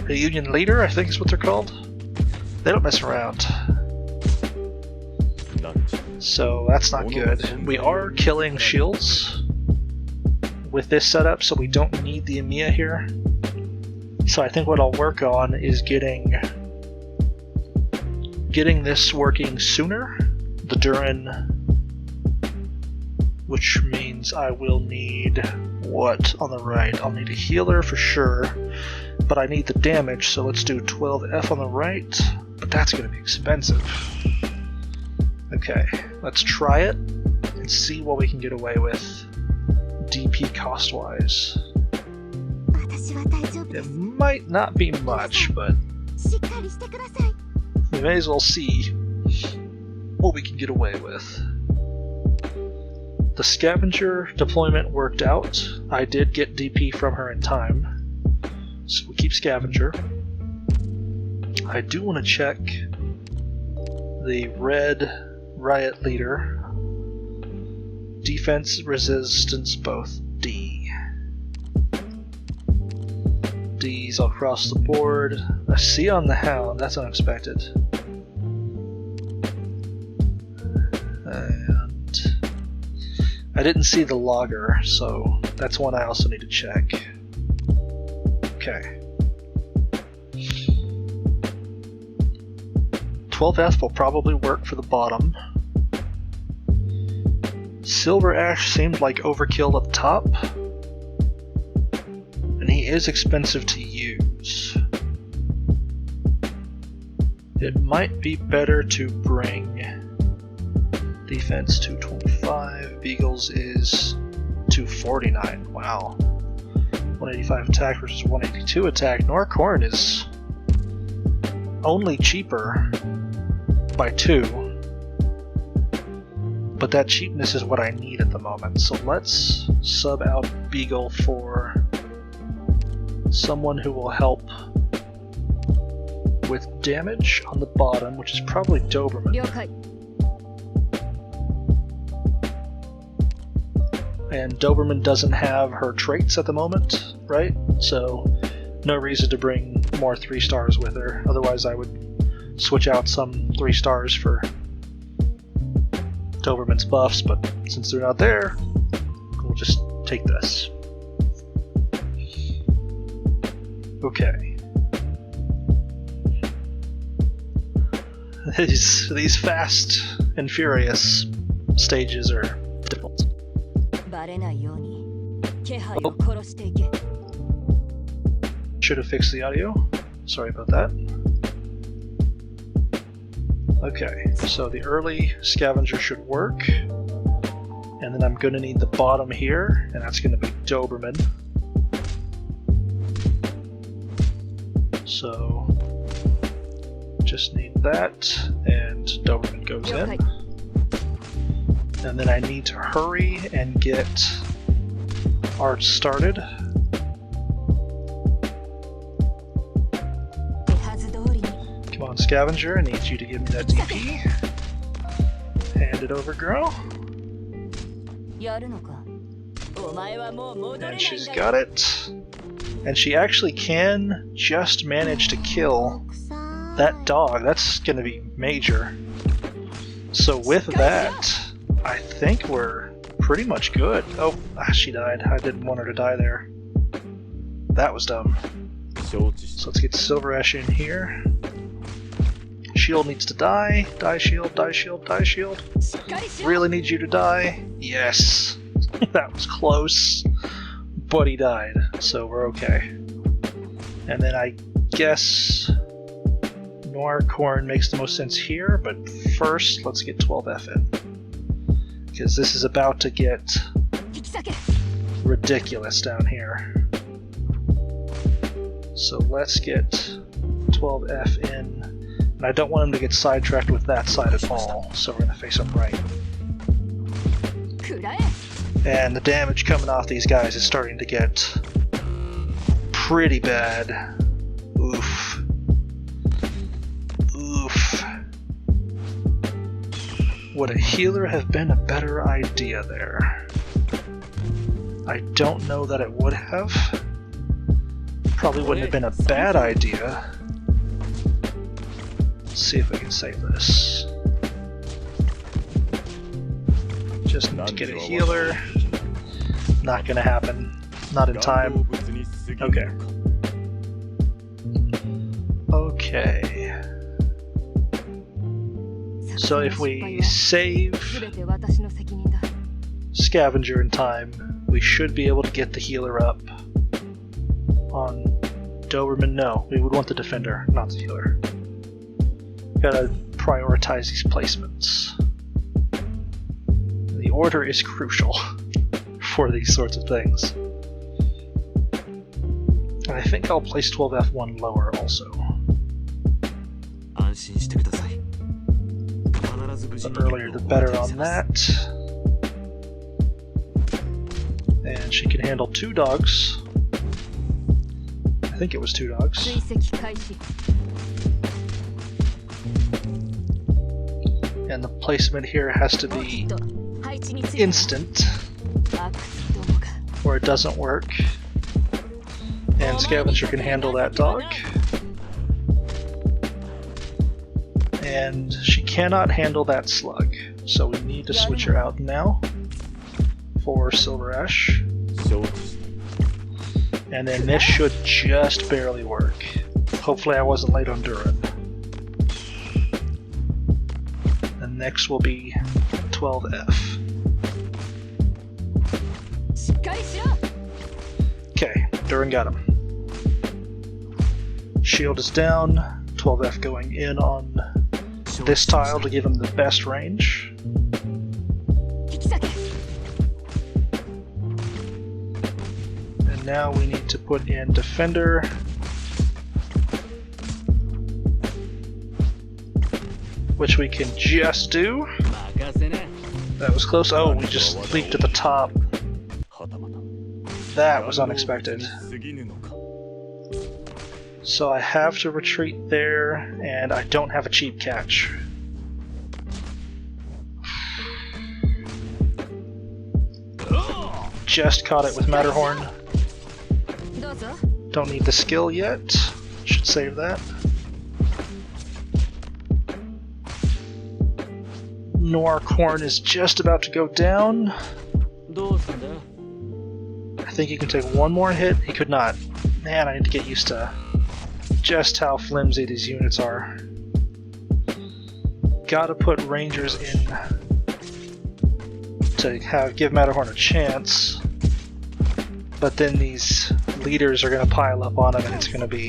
Union Leader, I think is what they're called. They don't mess around. So that's not good. We are killing shields with this setup, so we don't need the Emiya here. So I think what I'll work on is getting getting this working sooner, the Durin, which means I will need what on the right? I'll need a healer for sure, but I need the damage, so let's do 12F on the right, but that's going to be expensive. Okay, let's try it and see what we can get away with DP cost-wise. It might not be much, but we may as well see what we can get away with. The scavenger deployment worked out. I did get DP from her in time, so we'll keep scavenger. I do want to check the red riot leader. Defense, resistance, both D. D's across the board. A C on the Hound, that's unexpected. And I didn't see the logger, so that's one I also need to check. Okay. 12F will probably work for the bottom. Silver Ash seemed like overkill up top. And he is expensive to use. It might be better to bring defense 225, Beagles is 249, wow. 185 attack versus 182 attack. Norcorn is only cheaper by 2, but that cheapness is what I need at the moment, so let's sub out Beagle for someone who will help with damage on the bottom, which is probably Doberman. And Doberman doesn't have her traits at the moment, right? So no reason to bring more 3 stars with her, otherwise I would switch out some 3 stars for Doberman's buffs, but since they're not there, we'll just take this. Okay. These fast and furious stages are difficult. Oh. Should have fixed the audio. Sorry about that. Okay, so the early scavenger should work. And then I'm going to need the bottom here, and that's going to be Doberman. So just need that, and Doberman goes in. And then I need to hurry and get art started. Come on, Scavenger, I need you to give me that DP. Hand it over, girl. And she's got it. And she actually can just manage to kill that dog. That's going to be major. So with that, I think we're pretty much good. Oh, she died. I didn't want her to die there. That was dumb. So let's get Silver Ash in here. Shield needs to die. Die shield, die shield, die shield. Really need you to die. Yes. That was close. But he died, so we're okay. And then I guess Norcorn makes the most sense here, but first let's get 12F in. Because this is about to get ridiculous down here. So let's get 12F in. And I don't want him to get sidetracked with that side at all, so we're going to face him right. And the damage coming off these guys is starting to get pretty bad. Oof. Oof. Would a healer have been a better idea there? I don't know that it would have. Probably wouldn't have been a bad idea. Let's see if we can save this. Just need to get a healer. Not gonna happen. Not in time. Okay. Okay. So if we save Scavenger in time, we should be able to get the healer up. On Doberman, no. We would want the defender, not the healer. Gotta prioritize these placements. The order is crucial for these sorts of things. And I think I'll place 12F1 lower also. The earlier the better on that. And she can handle 2 dogs. I think it was 2 dogs. And the placement here has to be instant, or it doesn't work. And Scavenger can handle that dog. And she cannot handle that slug, so we need to switch her out now for Silver Ash. And then this should just barely work. Hopefully I wasn't late on Durin. And next will be 12F. Okay, Durin got him. Shield is down, 12F going in on this tile to give him the best range. And now we need to put in Defender. Which we can just do. That was close. Oh, we just leaked at the top. That was unexpected. So I have to retreat there, and I don't have a cheap catch. Just caught it with Matterhorn. Don't need the skill yet. Should save that. Noircorn is just about to go down. I think he can take one more hit. He could not. Man, I need to get used to just how flimsy these units are. Gotta put Rangers in to give Matterhorn a chance. But then these leaders are gonna pile up on him and it's gonna be...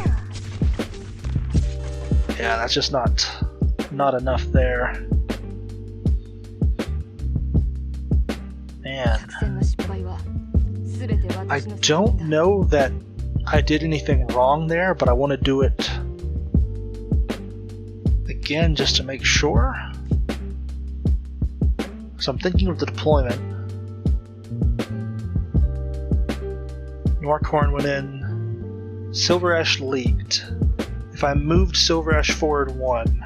Yeah, that's just not enough there. Man. I don't know that I did anything wrong there, but I want to do it again just to make sure. So I'm thinking of the deployment. Noircorn went in. Silver Ash leaked. If I moved Silver Ash forward 1,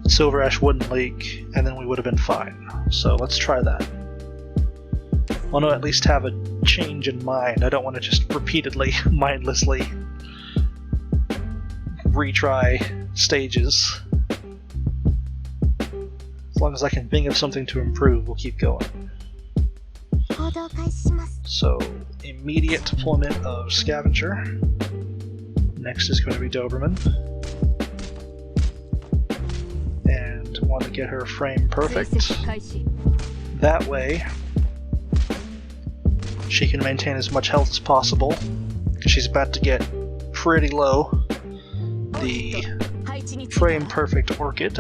Silver Ash wouldn't leak, and then we would have been fine. So let's try that. I want to at least have a change in mind. I don't want to just repeatedly, mindlessly retry stages. As long as I can think of something to improve, we'll keep going. So, immediate deployment of Scavenger. Next is going to be Doberman. And want to get her frame perfect. That way, she can maintain as much health as possible, because she's about to get pretty low. The frame perfect Orchid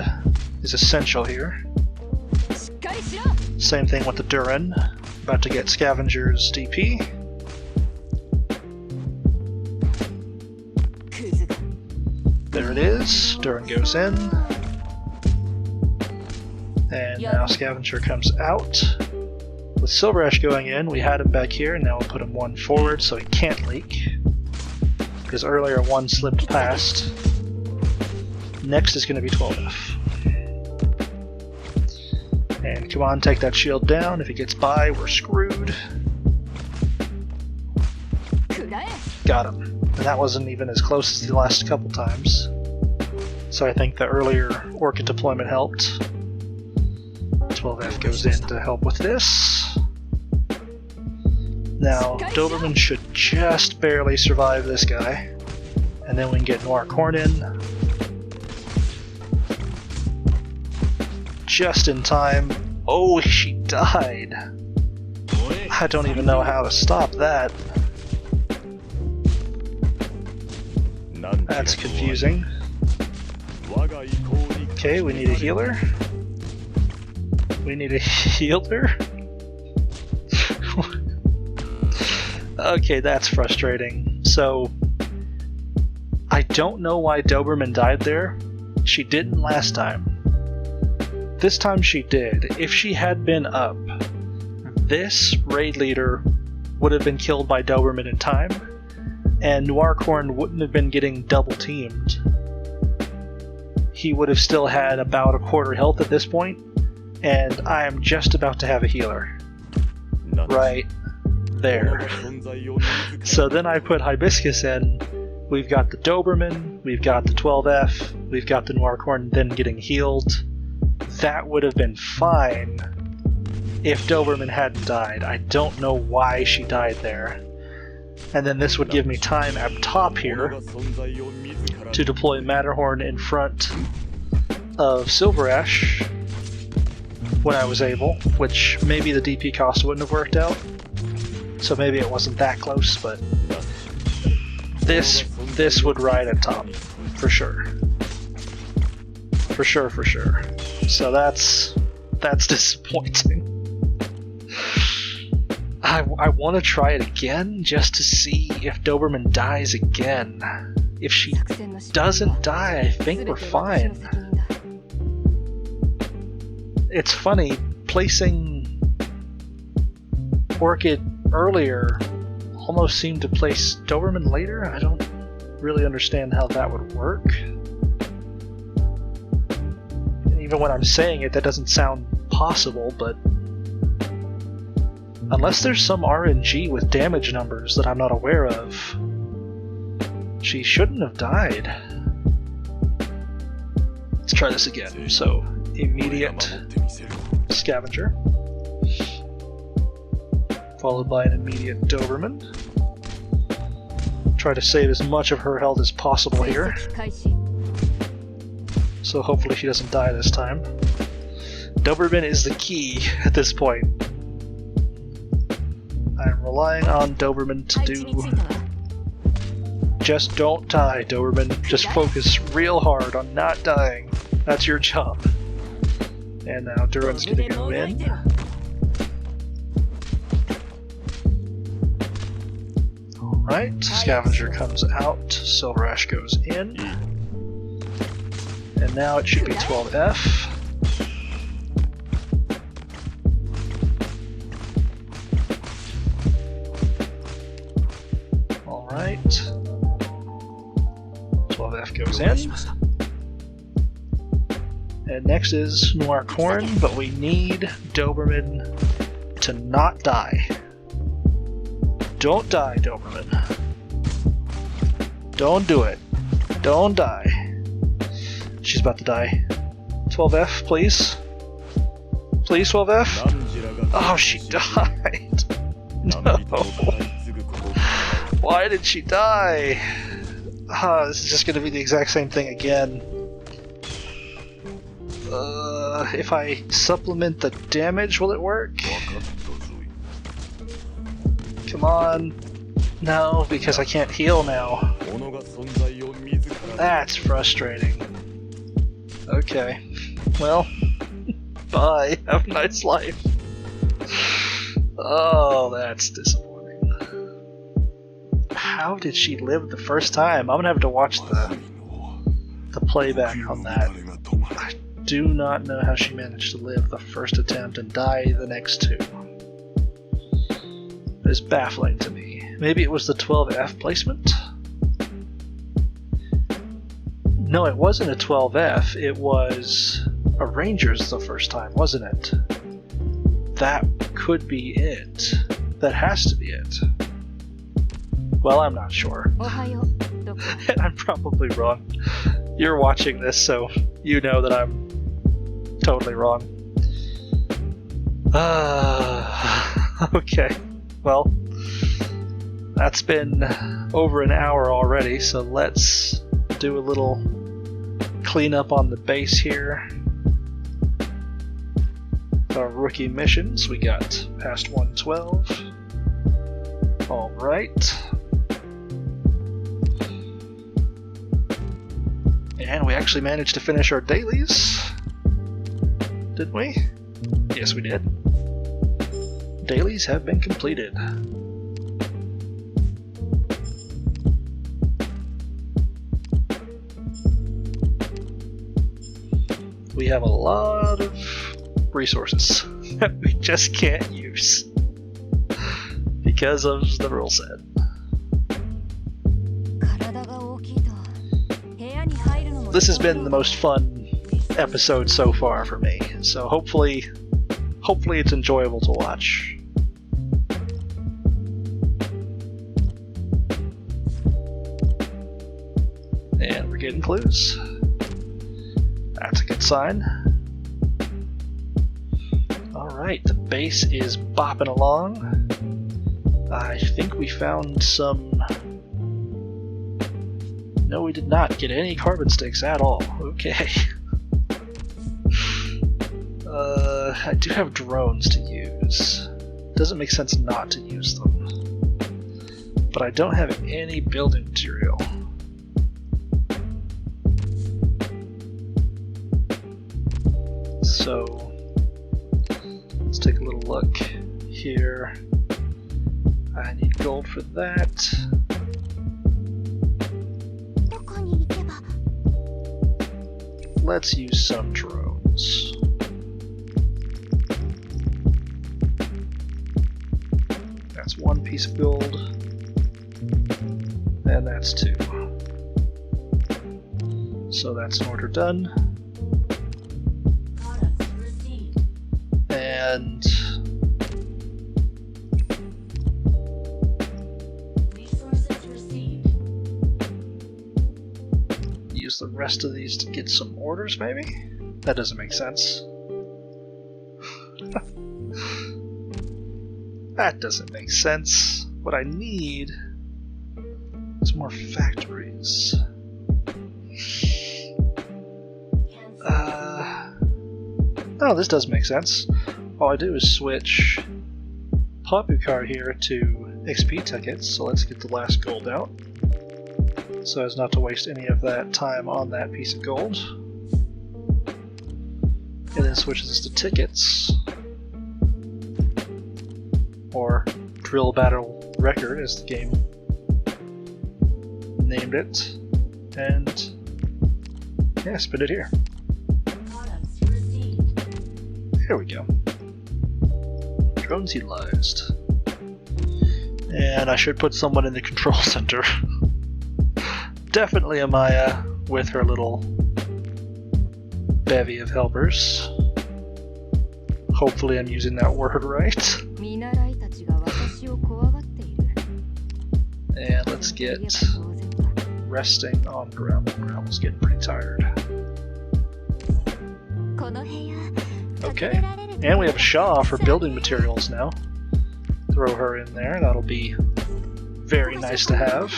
is essential here. Same thing with the Durin, about to get Scavenger's DP. There it is, Durin goes in. And now Scavenger comes out. With Silver Ash going in, we had him back here, and now we'll put him 1 forward so he can't leak. Because earlier 1 slipped past. Next is going to be 12F. And come on, take that shield down. If he gets by, we're screwed. Got him. And that wasn't even as close as the last couple times. So I think the earlier Orchid deployment helped. 12F goes in to help with this. Now, Doberman should just barely survive this guy. And then we can get Noircorn in. just in time. Oh, she died. I don't even know how to stop that. That's confusing. Okay, we need a healer. We need a healer? Okay, that's frustrating. So, I don't know why Doberman died there. She didn't last time. This time she did. If she had been up, this raid leader would have been killed by Doberman in time, and Noircorn wouldn't have been getting double teamed. He would have still had about a quarter health at this point, and I am just about to have a healer. Right there. So then I put Hibiscus in. We've got the Doberman, we've got the 12F, we've got the Noircorn then getting healed. That would have been fine if Doberman hadn't died. I don't know why she died there. And then this would give me time up top here to deploy Matterhorn in front of Silver Ash when I was able, which maybe the DP cost wouldn't have worked out. So maybe it wasn't that close, but this would ride at top, for sure. For sure. So that's disappointing. I want to try it again just to see if Doberman dies again. If she doesn't die, I think we're fine. It's funny, placing Orchid earlier almost seemed to place Doberman later. I don't really understand how that would work. And even when I'm saying it, that doesn't sound possible, but unless there's some RNG with damage numbers that I'm not aware of, she shouldn't have died. Let's try this again. So, immediate Scavenger, followed by an immediate Doberman. Try to save as much of her health as possible here. So hopefully she doesn't die this time. Doberman is the key at this point. I'm relying on Doberman to do... Just don't die, Doberman. Just focus real hard on not dying. That's your job. And now Duran's gonna go in. Alright, Scavenger comes out, Silver Ash goes in. And now it should be 12F. Alright. 12F goes in. And next is Noircorn, but we need Doberman to not die. Don't die, Doberman. Don't do it. Don't die. She's about to die. 12F, please. Please, 12F? Oh, she died. No. Why did she die? This is just going to be the exact same thing again. If I supplement the damage, will it work? Come on. No, because I can't heal now. That's frustrating. Okay. Well, bye. Have a nice life. Oh, that's disappointing. How did she live the first time? I'm gonna have to watch the playback on that. I do not know how she managed to live the first attempt and die the next two. It is baffling to me. Maybe it was the 12F placement? No, it wasn't a 12F. It was a Ranger's the first time, wasn't it? That could be it. That has to be it. Well, I'm not sure. And I'm probably wrong. You're watching this, so you know that I'm totally wrong. Okay. Well, that's been over an hour already, so let's do a little cleanup on the base here. Our rookie missions, we got past 112. Alright. And we actually managed to finish our dailies. Didn't we? Yes, we did. Dailies have been completed. We have a lot of resources that we just can't use because of the rule set. This has been the most fun episode so far for me, so hopefully it's enjoyable to watch. And we're getting clues. That's a good sign. Alright, the base is bopping along. I think we found some... No, we did not get any carbon sticks at all. Okay. I do have drones to use. Doesn't make sense not to use them. But I don't have any building material. So, let's take a little look here. I need gold for that. Let's use some drones. That's one piece of gold. And that's two. So that's an order done. And use the rest of these to get some orders, maybe? That doesn't make sense. That doesn't make sense. What I need is more factories. Oh, this does make sense. All I do is switch Popo card here to XP tickets, so let's get the last gold out, so as not to waste any of that time on that piece of gold. And then switches us to tickets, or Drill Battle Record as the game named it, and yeah, spin it here. There we go. Drones utilized. And I should put someone in the control center. Definitely Amaya with her little bevy of helpers. Hopefully I'm using that word right. And let's get resting on gravel. Gravel's getting pretty tired. Okay, and we have a Shaw for building materials now. Throw her in there, that'll be very nice to have.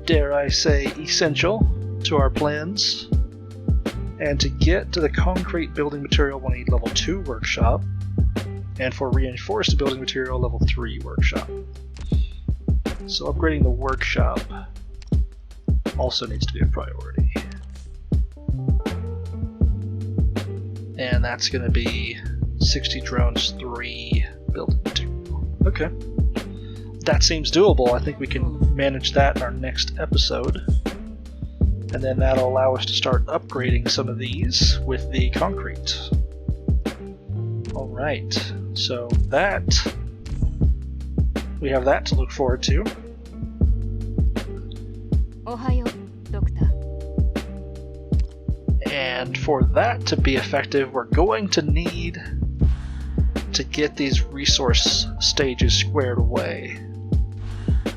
Dare I say essential to our plans. And to get to the concrete building material, we'll need level 2 workshop. And for reinforced building material, level 3 workshop. So upgrading the workshop also needs to be a priority. And that's going to be 60 drones, 3 building material. Okay. That seems doable. I think we can manage that in our next episode. And then that'll allow us to start upgrading some of these with the concrete. Alright, so that... we have that to look forward to. And for that to be effective, we're going to need to get these resource stages squared away.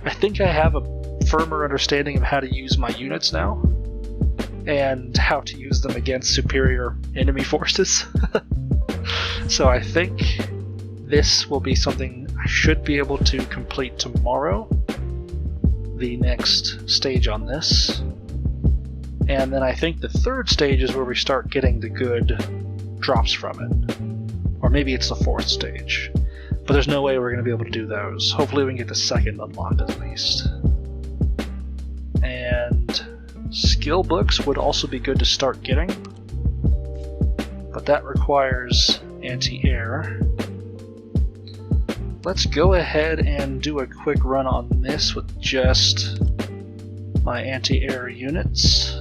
I think I have a firmer understanding of how to use my units now, and how to use them against superior enemy forces. So I think this will be something I should be able to complete tomorrow, the next stage on this. And then I think the third stage is where we start getting the good drops from it. Or maybe it's the 4th stage. But there's no way we're going to be able to do those. Hopefully we can get the 2nd unlocked at least. And skill books would also be good to start getting. But that requires anti-air. Let's go ahead and do a quick run on this with just my anti-air units.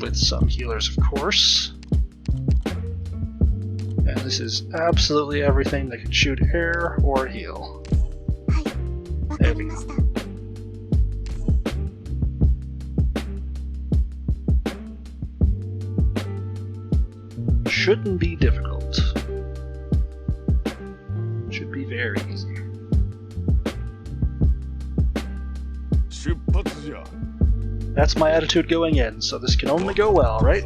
With some healers, of course. And this is absolutely everything that can shoot air or heal. There we go. Shouldn't be difficult. Should be very easy. That's my attitude going in, so this can only go well, right?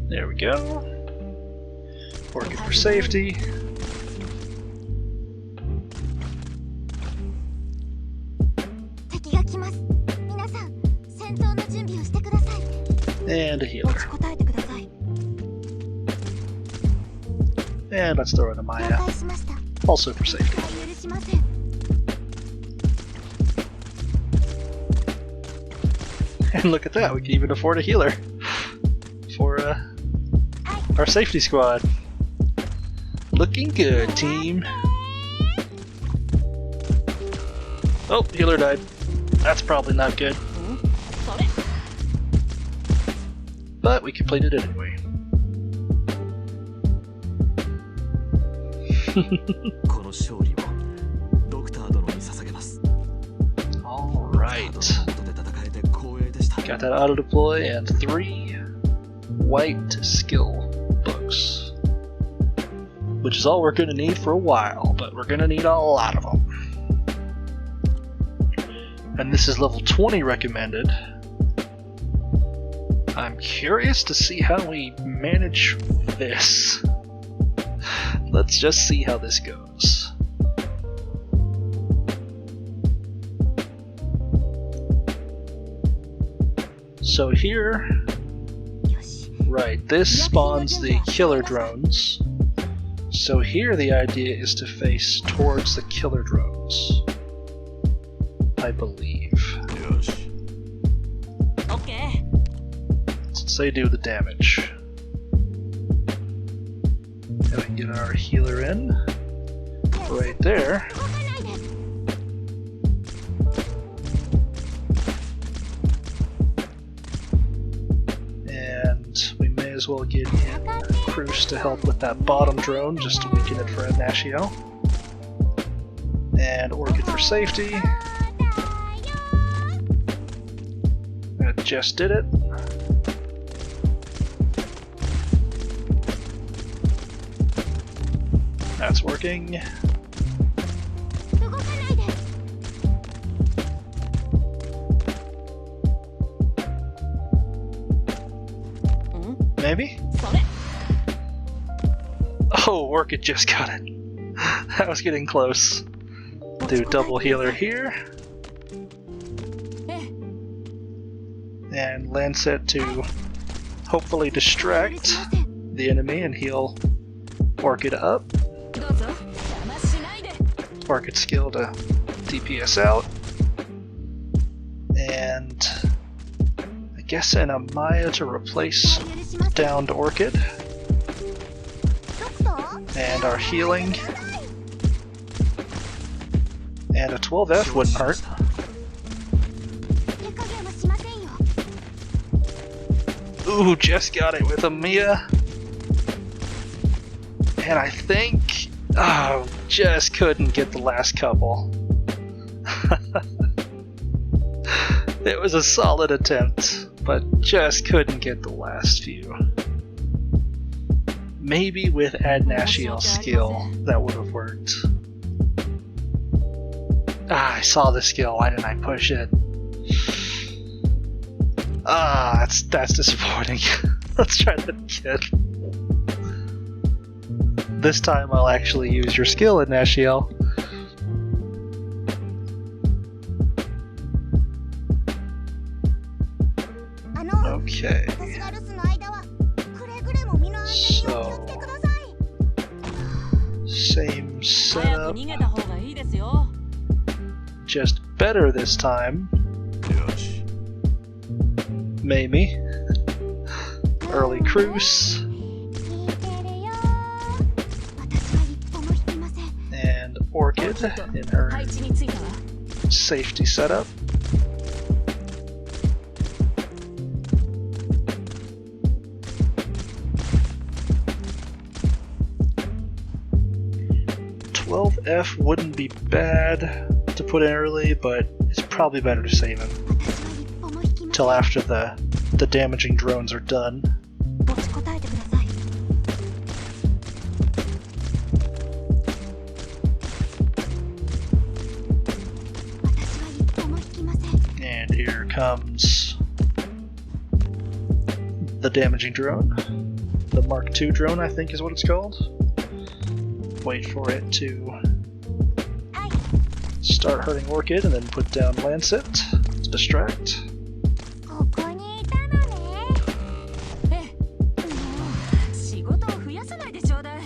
There we go. Working for safety. And a healer. And let's throw in a Maya. Also for safety. And look at that, we can even afford a healer for our safety squad. Looking good, team. Oh, healer died. That's probably not good. But we completed it anyway. Alright. Got that auto deploy and 3 white skill books. Which is all we're going to need for a while, but we're going to need a lot of them. And this is level 20 recommended. I'm curious to see how we manage this. Let's just see how this goes. So here, right, this spawns the killer drones. So here the idea is to face towards the killer drones, I believe. Okay. Since they do the damage. And we can get our healer in right there. And we may as well get in Cruz to help with that bottom drone, just to weaken it for Ignacio. And Orchid for safety. That just did it. That's working. Maybe? Oh, Orchid just got it. That was getting close. Do double healer here. And Lancet to hopefully distract the enemy and heal Orchid up. Orchid skill to DPS out. And I guess in a Maya to replace downed Orchid. And our healing. And a 12F wouldn't hurt. Ooh, just got it with a Mia. And I think... oh, just couldn't get the last couple. It was a solid attempt, but just couldn't get the last few. Maybe with Adnashiel's skill, that would have worked. Ah, I saw the skill, why didn't I push it? Ah, that's disappointing. Let's try that again. This time I'll actually use your skill, Adnashiel. Okay. So, same setup, just better this time. Maybe. Early Cruise. And Orchid in her safety setup. F wouldn't be bad to put in early, but it's probably better to save him till after the damaging drones are done. And here comes the damaging drone. The Mark II drone, I think is what it's called. Wait for it to start hurting Orchid and then put down Lancet to distract.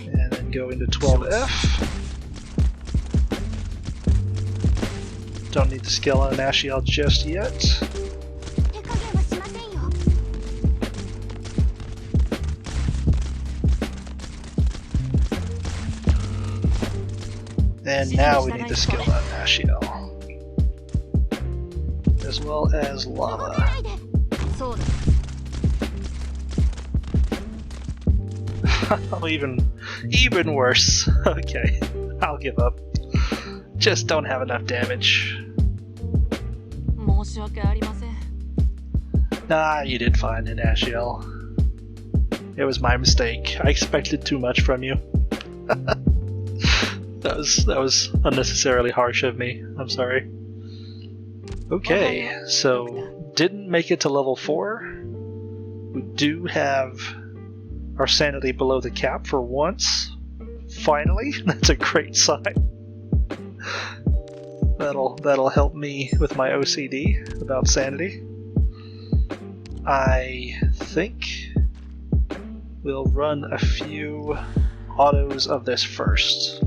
And then go into 12F. Don't need the skill on Ashiel just yet. And now we need the skill on Ashiel, as well as Lava. Oh, even worse. Okay, I'll give up. Just don't have enough damage. Nah, you did fine in Ashiel. It was my mistake. I expected too much from you. That was unnecessarily harsh of me. I'm sorry. Okay, so didn't make it to level 4. We do have our sanity below the cap for once. Finally, that's a great sign. That'll help me with my OCD about sanity. I think we'll run a few autos of this first.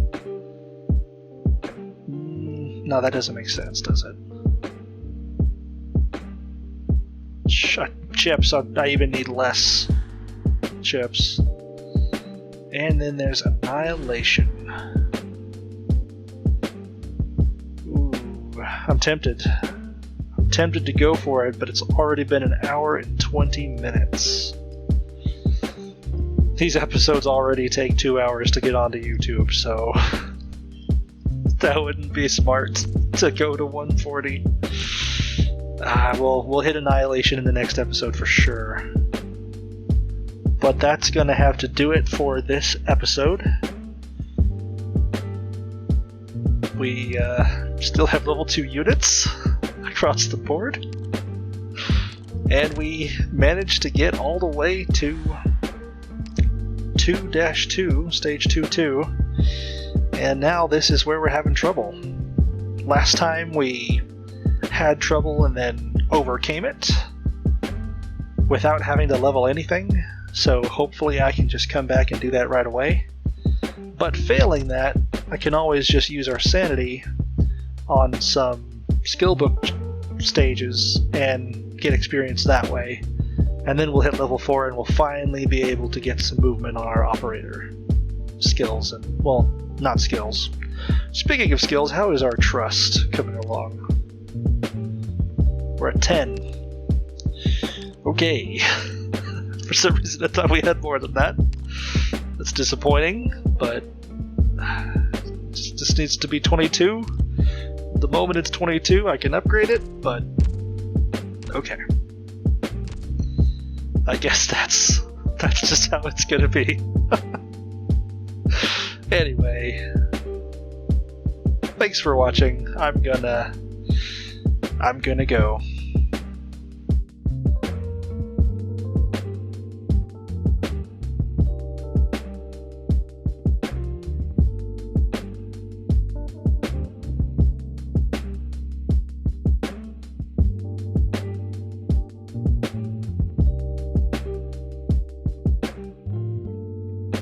No, that doesn't make sense, does it? Chips, I even need less chips. And then there's Annihilation. Ooh, I'm tempted. I'm tempted to go for it, but it's already been 1 hour and 20 minutes. These episodes already take 2 hours to get onto YouTube, so that wouldn't be smart to go to 140. We'll hit Annihilation in the next episode for sure. But that's gonna have to do it for this episode. We still have level 2 units across the board. And we managed to get all the way to 2-2, stage 2-2. And now this is where we're having trouble. Last time we had trouble and then overcame it without having to level anything, so hopefully I can just come back and do that right away. But failing that, I can always just use our sanity on some skill book stages and get experience that way. And then we'll hit level 4 and we'll finally be able to get some movement on our operator skills. And, well, not skills. Speaking of skills, how is our trust coming along? We're at 10. Okay. For some reason I thought we had more than that. That's disappointing, but just needs to be 22. The moment it's 22, I can upgrade it, but okay. I guess that's just how it's gonna be. Anyway, thanks for watching. I'm gonna go.